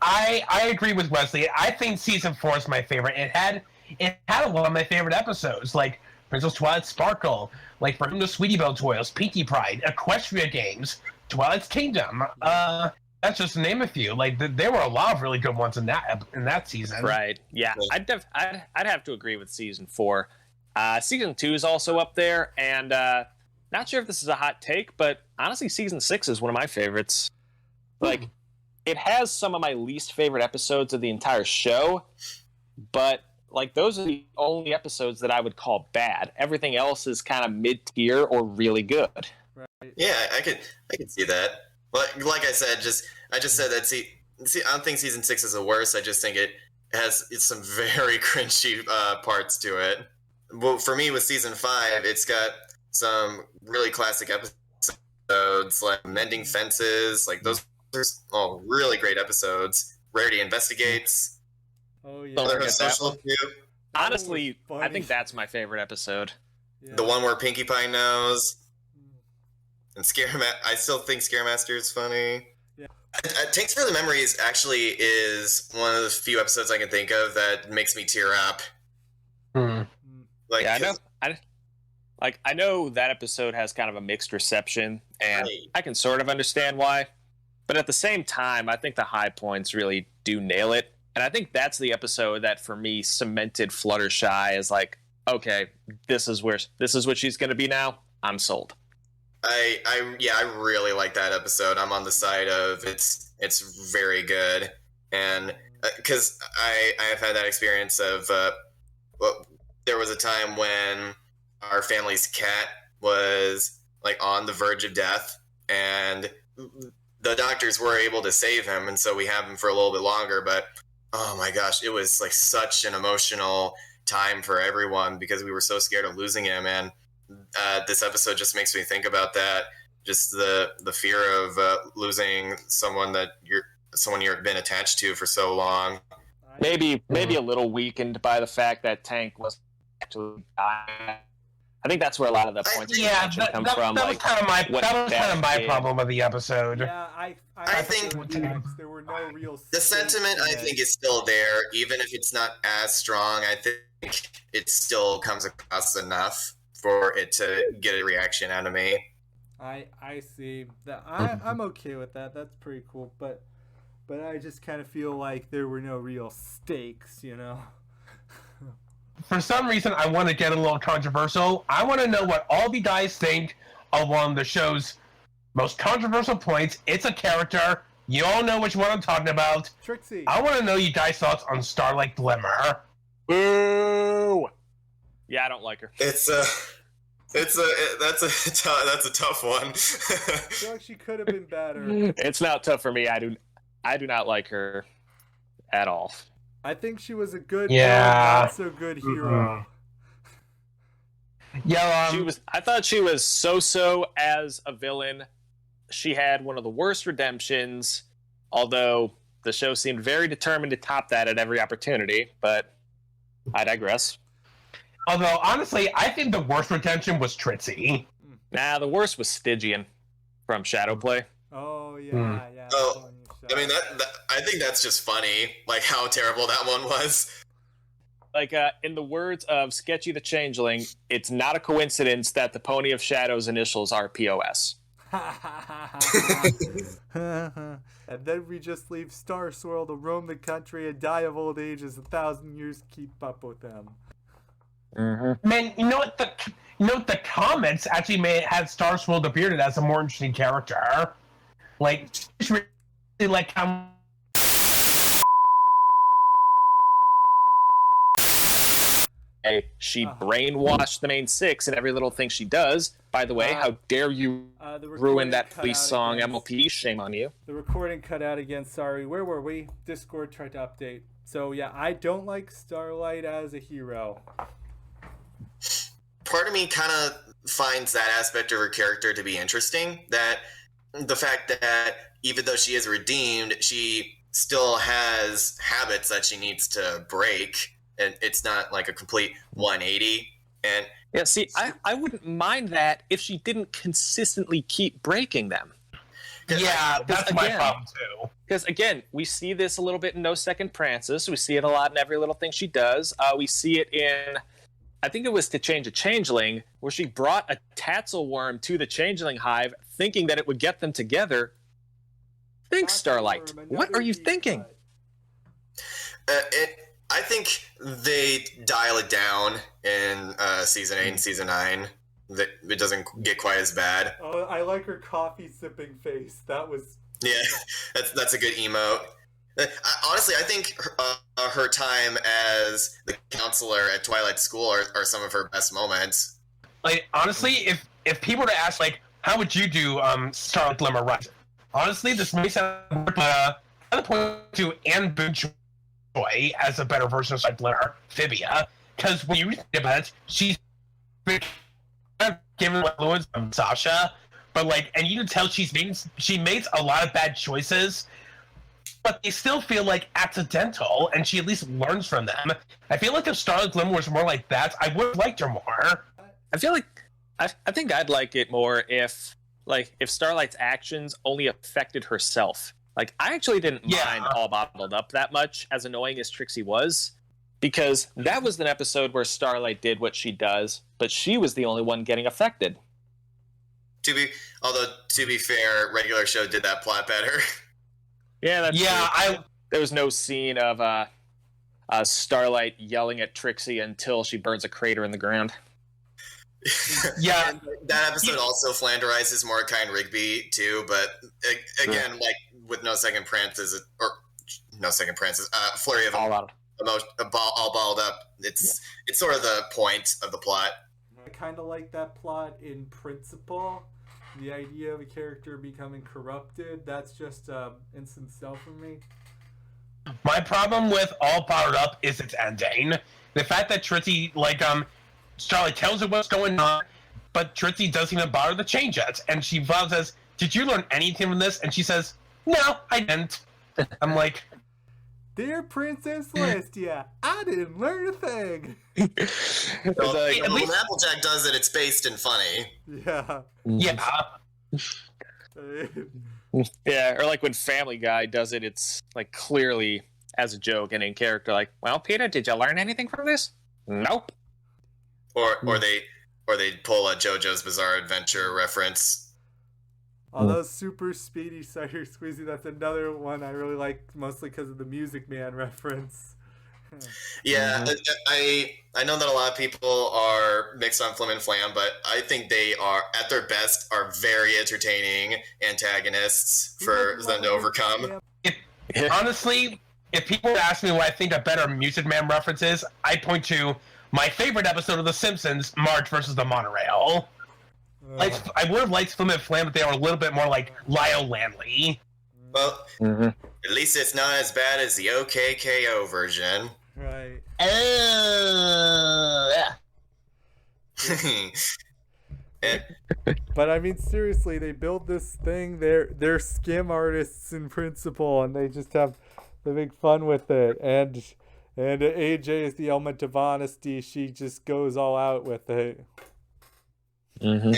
I agree with Wesley. I think season 4 is my favorite. It had a lot of my favorite episodes, like Princess Twilight Sparkle, like From the Sweetie Belle Toils, Pinkie Pride, Equestria Games, Twilight's Kingdom. That's just to name a few. Like there were a lot of really good ones in that season. Right. Yeah. I'd have to agree with season 4. Season 2 is also up there, and not sure if this is a hot take, but honestly, season 6 is one of my favorites. Like, it has some of my least favorite episodes of the entire show, but like those are the only episodes that I would call bad. Everything else is kind of mid-tier or really good. Right. Yeah, I could see that. But like I said, I just said that. See, I don't think season 6 is the worst. I just think it's some very cringy parts to it. Well, for me with season 5, it's got some really classic episodes like Mending Fences. Like those are all really great episodes. Rarity Investigates. Oh yeah. Don't forget that Social one. Cue. Honestly, I think that's my favorite episode. Yeah. The one where Pinkie Pie knows. And I still think Scaremaster is funny. Yeah. Thanks for the Memories actually is one of the few episodes I can think of that makes me tear up. Like, yeah, I know that episode has kind of a mixed reception, and I can sort of understand why. But at the same time, I think the high points really do nail it. And I think that's the episode that, for me, cemented Fluttershy as like, okay, this is what she's going to be now. I'm sold. I really like that episode. I'm on the side of it's very good, and because I have had that experience of there was a time when our family's cat was like on the verge of death, and the doctors were able to save him, and so we have him for a little bit longer. But oh my gosh, it was like such an emotional time for everyone because we were so scared of losing him. And this episode just makes me think about that. Just the fear of losing someone you've been attached to for so long. Maybe a little weakened by the fact that Tank was actually dying. I think that's where a lot of the points of contention come from. That was kind of my problem with the episode. Yeah, I think there were no real. The sentiment, I think, is still there, even if it's not as strong. I think it still comes across enough for it to get a reaction out of me. I see that. I'm okay with that. That's pretty cool. But I just kind of feel like there were no real stakes, you know. For some reason, I want to get a little controversial. I want to know what all of you guys think of one of the show's most controversial points. It's a character. You all know which one I'm talking about. Trixie. I want to know you guys' thoughts on Starlight Glimmer. Boo! Yeah, I don't like her. That's a tough one. I feel like she could have been better. It's not tough for me. I do not like her at all. I think she was a good, Yeah. not so good hero. Yeah, I thought she was so as a villain. She had one of the worst redemptions, although the show seemed very determined to top that at every opportunity. But I digress. although honestly, I think the worst redemption was Trixie. Nah, the worst was Stygian from Shadowplay. Oh yeah, yeah. Oh, I mean, I think that's just funny, like how terrible that one was. Like, in the words of Sketchy the Changeling, it's not a coincidence that the Pony of Shadow's initials are POS. And then we just leave Star Swirl to roam the country and die of old age as 1,000 years keep up with them. Mm-hmm. Man, you know what? The comments actually had Starscream appeared as a more interesting character. Like, it's really like how. She brainwashed the main six in every little thing she does. By the way, how dare you ruin that police song MLP? Shame on you. The recording cut out again, sorry. Where were we? Discord tried to update. So yeah, I don't like Starlight as a hero. Part of me kind of finds that aspect of her character to be interesting. That the fact that even though she is redeemed, she still has habits that she needs to break. And it's not like a complete 180. And yeah, see, I wouldn't mind that if she didn't consistently keep breaking them. Yeah, that's my problem too. Because again, we see this a little bit in No Second Prances. We see it a lot in every little thing she does. We see it in, I think it was To Change a Changeling, where she brought a Tatzel worm to the Changeling Hive, thinking that it would get them together. Think, Starlight. What are you thinking? I think they dial it down in season 8 and season 9. That it doesn't get quite as bad. Oh, I like her coffee sipping face. That was... Yeah, that's a good emote. Honestly, I think her time as the counselor at Twilight School are some of her best moments. Like, honestly, if people were to ask, like, how would you do Starlight Glimmer right? Honestly, this may sound but I'd point to Anne Boone as a better version of Starlight Glimmer, Phibia, because when you think about it, she's given influence of Sasha, but like, and you can tell she makes a lot of bad choices, but they still feel like accidental, and she at least learns from them. I feel like if Starlight Glimmer was more like that, I would have liked her more. I feel like I think I'd like it more if Starlight's actions only affected herself. Like, I actually didn't mind All Bottled Up that much, as annoying as Trixie was, because that was an episode where Starlight did what she does, but she was the only one getting affected. To be fair, regular show did that plot better. Yeah, that's true. There was no scene of Starlight yelling at Trixie until she burns a crater in the ground. Yeah, that episode also flanderizes Mordecai and Rigby too, but again, like with No Second Prances, Flurry of All Balled Up. It's sort of the point of the plot. I kind of like that plot in principle. The idea of a character becoming corrupted, that's just instant sell for me. My problem with All Powered Up is its ending. The fact that Tritzy, Starlight tells her what's going on, but Tritzy doesn't even bother to change it. And she says, "Did you learn anything from this?" And she says, "No, I didn't." I'm like, "Dear Princess Celestia, I didn't learn a thing." Well, when Applejack does it, it's based and funny. Yeah. yeah. Yeah, or like when Family Guy does it, it's like clearly as a joke and in character. Like, well, Peter, did you learn anything from this? Nope. Or they pull a JoJo's Bizarre Adventure reference. Although Super Speedy Cider Squeezy, that's another one I really like, mostly because of the Music Man reference. Yeah, I know that a lot of people are mixed on Flim and Flam, but I think they are, at their best, are very entertaining antagonists for them to overcome. Honestly, if people ask me what I think a better Music Man reference is, I point to my favorite episode of The Simpsons, Marge versus the Monorail. I would have liked Flim and Flam, but they were a little bit more like Lyle Landley. Well, at least it's not as bad as the OKKO version. Right. But I mean, seriously, they build this thing. They're skim artists in principle, and they just have the big fun with it. And AJ is the element of honesty. She just goes all out with it. Mm-hmm.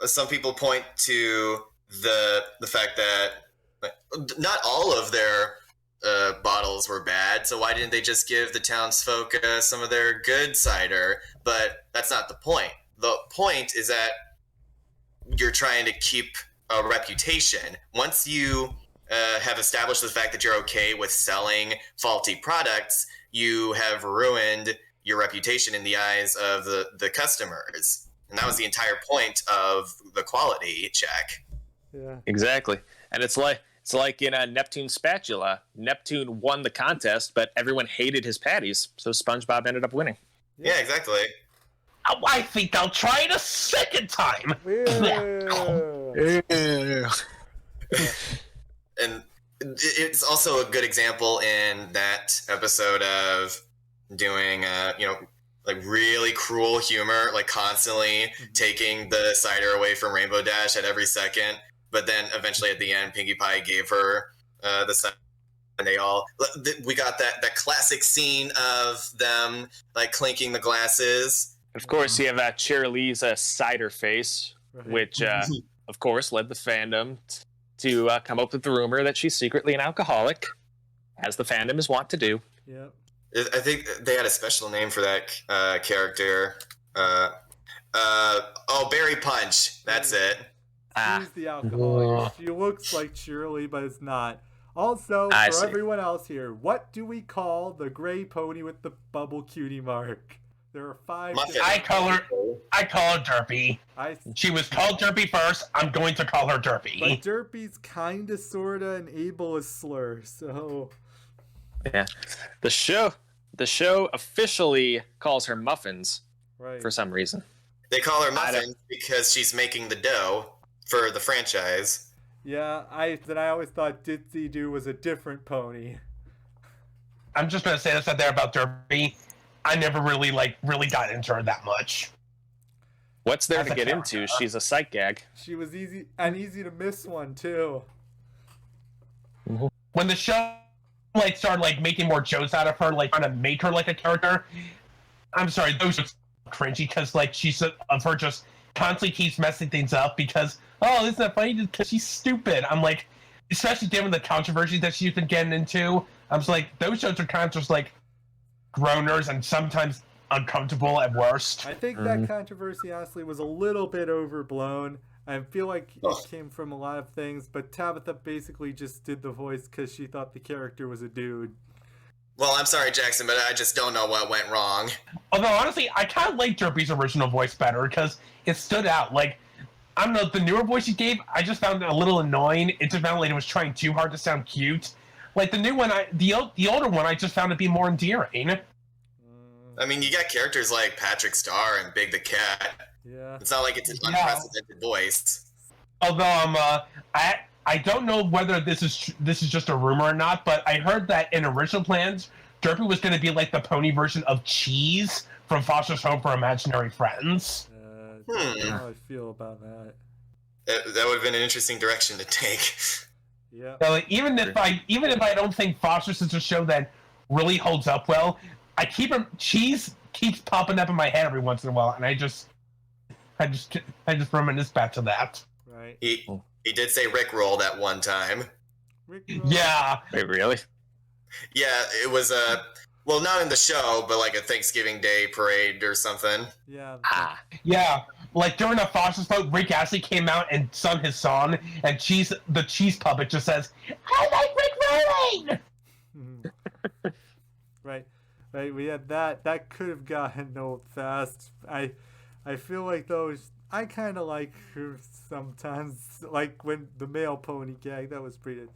Some people point to the fact that not all of their bottles were bad, so why didn't they just give the townsfolk some of their good cider? But that's not the point. The point is that you're trying to keep a reputation. Once you have established the fact that you're okay with selling faulty products, you have ruined your reputation in the eyes of the customers. And that was the entire point of the quality check. Yeah. Exactly. And it's like in a Neptune Spatula. Neptune won the contest, but everyone hated his patties, so SpongeBob ended up winning. Yeah, exactly. Oh, I think I'll try it a second time. And it's also a good example in that episode of doing, like really cruel humor, like constantly taking the cider away from Rainbow Dash at every second. But then eventually at the end, Pinkie Pie gave her the cider, and we got that classic scene of them like clinking the glasses. Of course, you have Cheerilee's cider face, which, of course, led the fandom to come up with the rumor that she's secretly an alcoholic, as the fandom is wont to do. Yep. I think they had a special name for that character. Berry Punch. That's it. She's the alcoholic. She looks like Shirley, but it's not. Also, for everyone else here, what do we call the gray pony with the bubble cutie mark? There are 5. I call her Derpy. She was called Derpy first. I'm going to call her Derpy. But Derpy's kinda, sorta, an ableist slur, so... Yeah. The show officially calls her Muffins for some reason. They call her Muffins because she's making the dough for the franchise. Yeah, I always thought Ditzy Doo was a different pony. I'm just gonna say this out there about Derpy. I never really got into her that much. What's there to get into? She's a sight gag. She was easy to miss one too. When the show started making more jokes out of her, trying to make her like a character, I'm sorry, those are cringy because she's of her just constantly keeps messing things up because isn't that funny? Because she's stupid. I'm like, especially given the controversy that she's been getting into, I'm just like, those shows are kind of just groaners and sometimes uncomfortable at worst. I think that controversy honestly was a little bit overblown. I feel like it came from a lot of things, but Tabitha basically just did the voice because she thought the character was a dude. Well, I'm sorry, Jackson, but I just don't know what went wrong. Although, honestly, I kind of like Derpy's original voice better because it stood out. I don't know, the newer voice he gave, I just found it a little annoying. It just felt like it was trying too hard to sound cute. The new one, the older one, I just found it be more endearing. I mean, you got characters like Patrick Star and Big the Cat. Yeah. It's not like it's an unprecedented voice. Although I don't know whether this is just a rumor or not, but I heard that in original plans, Derpy was going to be like the pony version of Cheese from Foster's Home for Imaginary Friends. I don't know how I feel about that. That would have been an interesting direction to take. Yeah. So, like, even if I don't think Foster's is a show that really holds up well, Cheese keeps popping up in my head every once in a while, and I just reminisce back to that. Right. He did say Rickroll that one time. Yeah. Wait, really? Yeah, it was well, not in the show, but like a Thanksgiving Day parade or something. Yeah. Yeah. Like during the Foster's vote, Rick Astley came out and sung his song, and the cheese puppet just says, "I like Rick rolling." Right. We had that. That could have gotten old fast. I feel like those. I kind of like her sometimes, like when the male pony gag. That was pretty.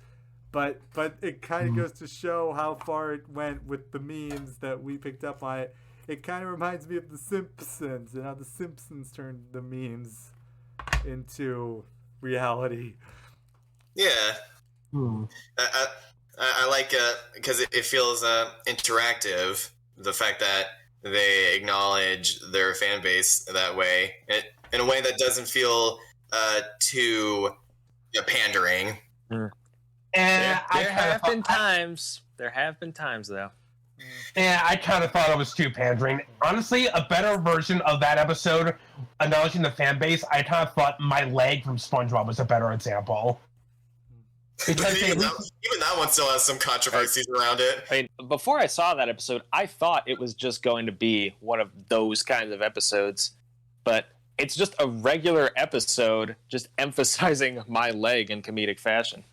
But it kind of goes to show how far it went with the memes that we picked up on it. It kind of reminds me of The Simpsons and how The Simpsons turned the memes into reality. Yeah. I like because it feels interactive. The fact that they acknowledge their fan base that way, in a way that doesn't feel too pandering. And There have been times, though. And I kind of thought it was too pandering. Honestly, a better version of that episode, acknowledging the fan base, I kind of thought My Leg from SpongeBob was a better example. Because even that one still has some controversies around it. I mean, before I saw that episode, I thought it was just going to be one of those kinds of episodes, but it's just a regular episode, just emphasizing My Leg in comedic fashion.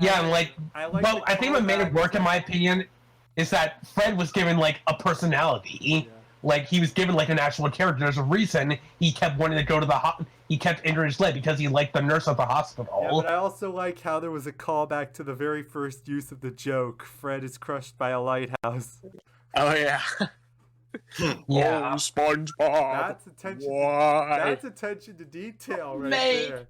Yeah, and I think what made it work, in my opinion. opinion, is that Fred was given like a personality. Yeah. Like he was given like an actual character. There's a reason he kept wanting to go to the he kept injuring his leg because he liked the nurse at the hospital. Yeah, but I also like how there was a callback to the very first use of the joke. Fred is crushed by a lighthouse. Oh yeah. Yeah. Oh, SpongeBob. That's attention. Why? That's attention to detail right there.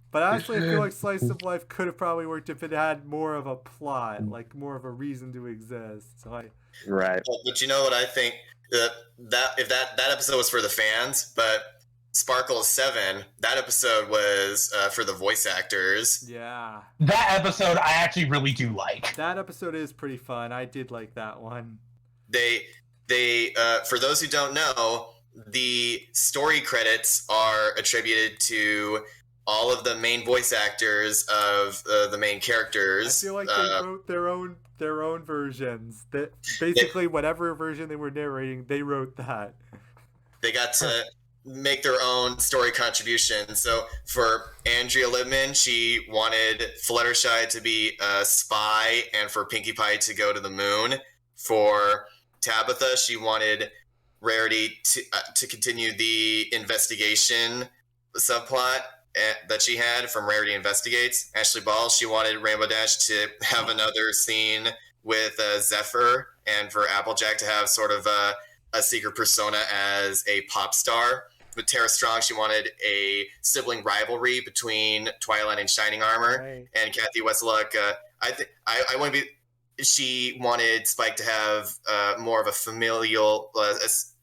But honestly, I feel like Slice of Life could have probably worked if it had more of a plot, like more of a reason to exist. Right. But you know what I think? That episode was for the fans, but Sparkle 7, that episode was for the voice actors. Yeah. That episode I actually really do like. That episode is pretty fun. I did like that one. They for those who don't know, the story credits are attributed to all of the main voice actors of the main characters. I feel like they wrote their own versions. That basically whatever version they were narrating, they wrote that. They got to make their own story contribution. So for Andrea Libman, she wanted Fluttershy to be a spy and for Pinkie Pie to go to the moon. For Tabitha, she wanted Rarity to continue the investigation subplot that she had from Rarity Investigates. Ashley Ball, she wanted Rainbow Dash to have another scene with Zephyr, and for Applejack to have sort of a secret persona as a pop star. With Tara Strong, she wanted a sibling rivalry between Twilight and Shining Armor. Right. And Kathy Westlock, I want to be. She wanted Spike to have more of a familial,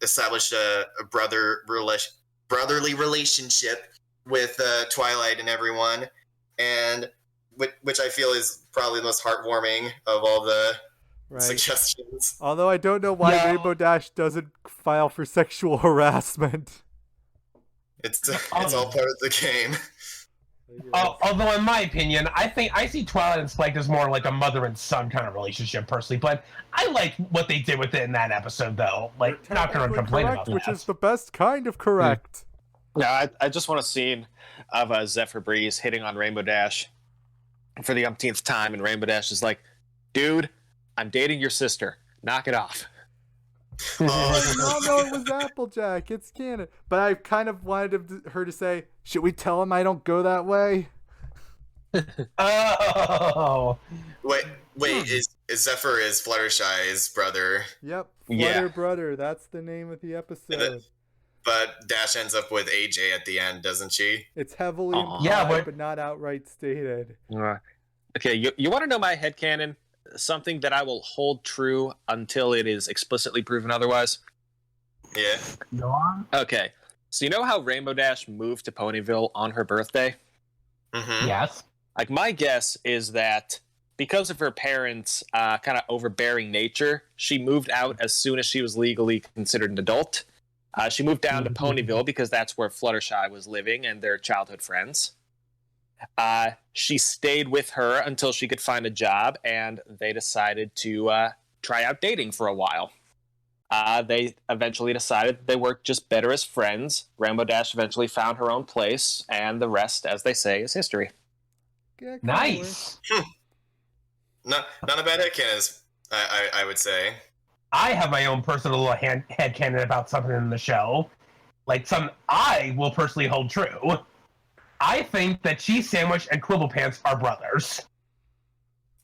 established a brotherly relationship with Twilight and everyone, and which I feel is probably the most heartwarming of all the suggestions. Although I don't know why Rainbow Dash doesn't file for sexual harassment. It's all part of the game. Although, in my opinion, I see Twilight and Spike as more like a mother and son kind of relationship, personally. But I like what they did with it in that episode, though. Like, not going to complain about that. Which is the best kind of correct. Yeah, I just want a scene of Zephyr Breeze hitting on Rainbow Dash for the umpteenth time, and Rainbow Dash is like, "Dude, I'm dating your sister. Knock it off." No, it was Applejack. It's canon. But I kind of wanted her to say, "Should we tell him I don't go that way?" Oh. Wait, is Zephyr is Fluttershy's brother? Yep, Yeah. Flutter Brother. That's the name of the episode. But Dash ends up with AJ at the end, doesn't she? It's heavily implied, Yeah, but not outright stated. Okay, you want to know my headcanon? Something that I will hold true until it is explicitly proven otherwise? Yeah. Go on. Okay, so you know how Rainbow Dash moved to Ponyville on her birthday? Mm-hmm. Yes. Like, my guess is that because of her parents' kind of overbearing nature, she moved out as soon as she was legally considered an adult. She moved down to Ponyville because that's where Fluttershy was living and their childhood friends. She stayed with her until she could find a job, and they decided to try out dating for a while. They eventually decided they worked just better as friends. Rainbow Dash eventually found her own place, and the rest, as they say, is history. Yeah, Nice. Not a bad headcanon, I would say. I have my own personal little headcanon about something in the show. Like, something I will personally hold true. I think that Cheese Sandwich and Quibble Pants are brothers.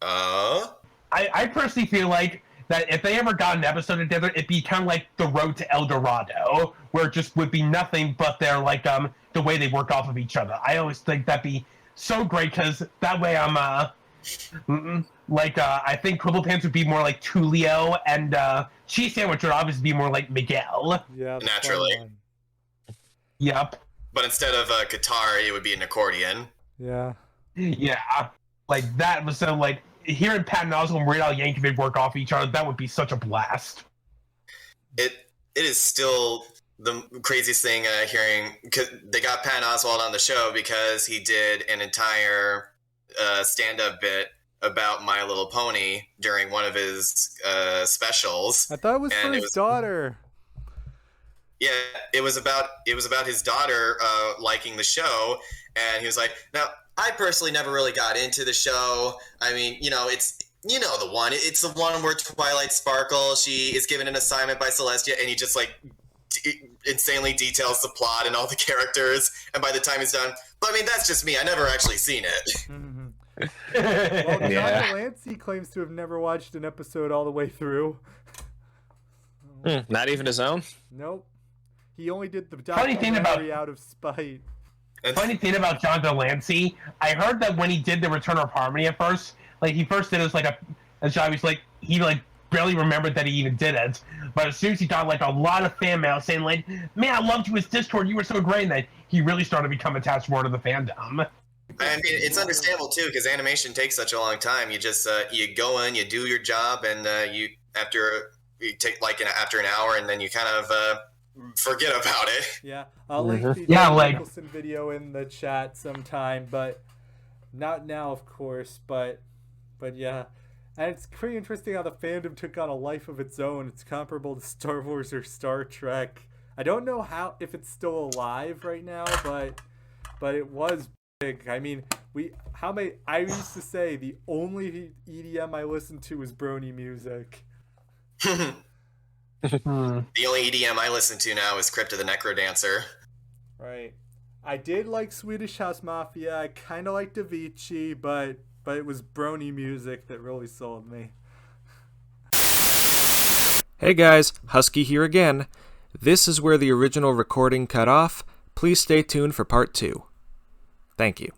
I personally feel like that if they ever got an episode together, it'd be kind of like The Road to El Dorado, where it just would be nothing but their, like, the way they work off of each other. I always think that'd be so great, because that way I'm, I think Quibble Pants would be more like Tulio, and Cheese Sandwich would obviously be more like Miguel. Yeah, Naturally. Yep. But instead of a guitar, it would be an accordion. Yeah. Yeah. Like, that was so, like, hearing Patton Oswalt and Weird Al Yankovic work off each other, that would be such a blast. It is still the craziest thing hearing, cause they got Patton Oswalt on the show because he did an entire stand-up bit about My Little Pony during one of his specials. I thought it was for his daughter. Yeah, it was about his daughter liking the show, and he was like, "Now, I personally never really got into the show. I mean, it's the one. It's the one where Twilight Sparkle, she is given an assignment by Celestia, and he just like insanely details the plot and all the characters. And by the time he's done, but I mean, that's just me. I never actually seen it." Mm-hmm. Well, Yeah. John Delancey claims to have never watched an episode all the way through. Not even his own? Nope. He only did the Funny thing documentary out of spite. Funny thing about John Delancey, I heard that when he did the Return of Harmony at first, like, he first did it as like a job, he like barely remembered that he even did it. But as soon as he got like a lot of fan mail saying like, "Man, I loved you as Discord, you were so great," and then he really started to become attached more to the fandom. I mean, it's understandable too, because animation takes such a long time. You just you go in, you do your job, and after an hour, and then you kind of forget about it. Yeah, I'll link the Yeah, Nicholson video in the chat sometime, but not now, of course. But yeah, and it's pretty interesting how the fandom took on a life of its own. It's comparable to Star Wars or Star Trek. I don't know if it's still alive right now, but it was big. I mean, I used to say the only EDM I listened to was Brony music. The only EDM I listen to now is Crypt of the Necrodancer. Right. I did like Swedish House Mafia. I kind of liked Avicii, but it was Brony music that really sold me. Hey guys, Husky here again. This is where the original recording cut off. Please stay tuned for part 2. Thank you.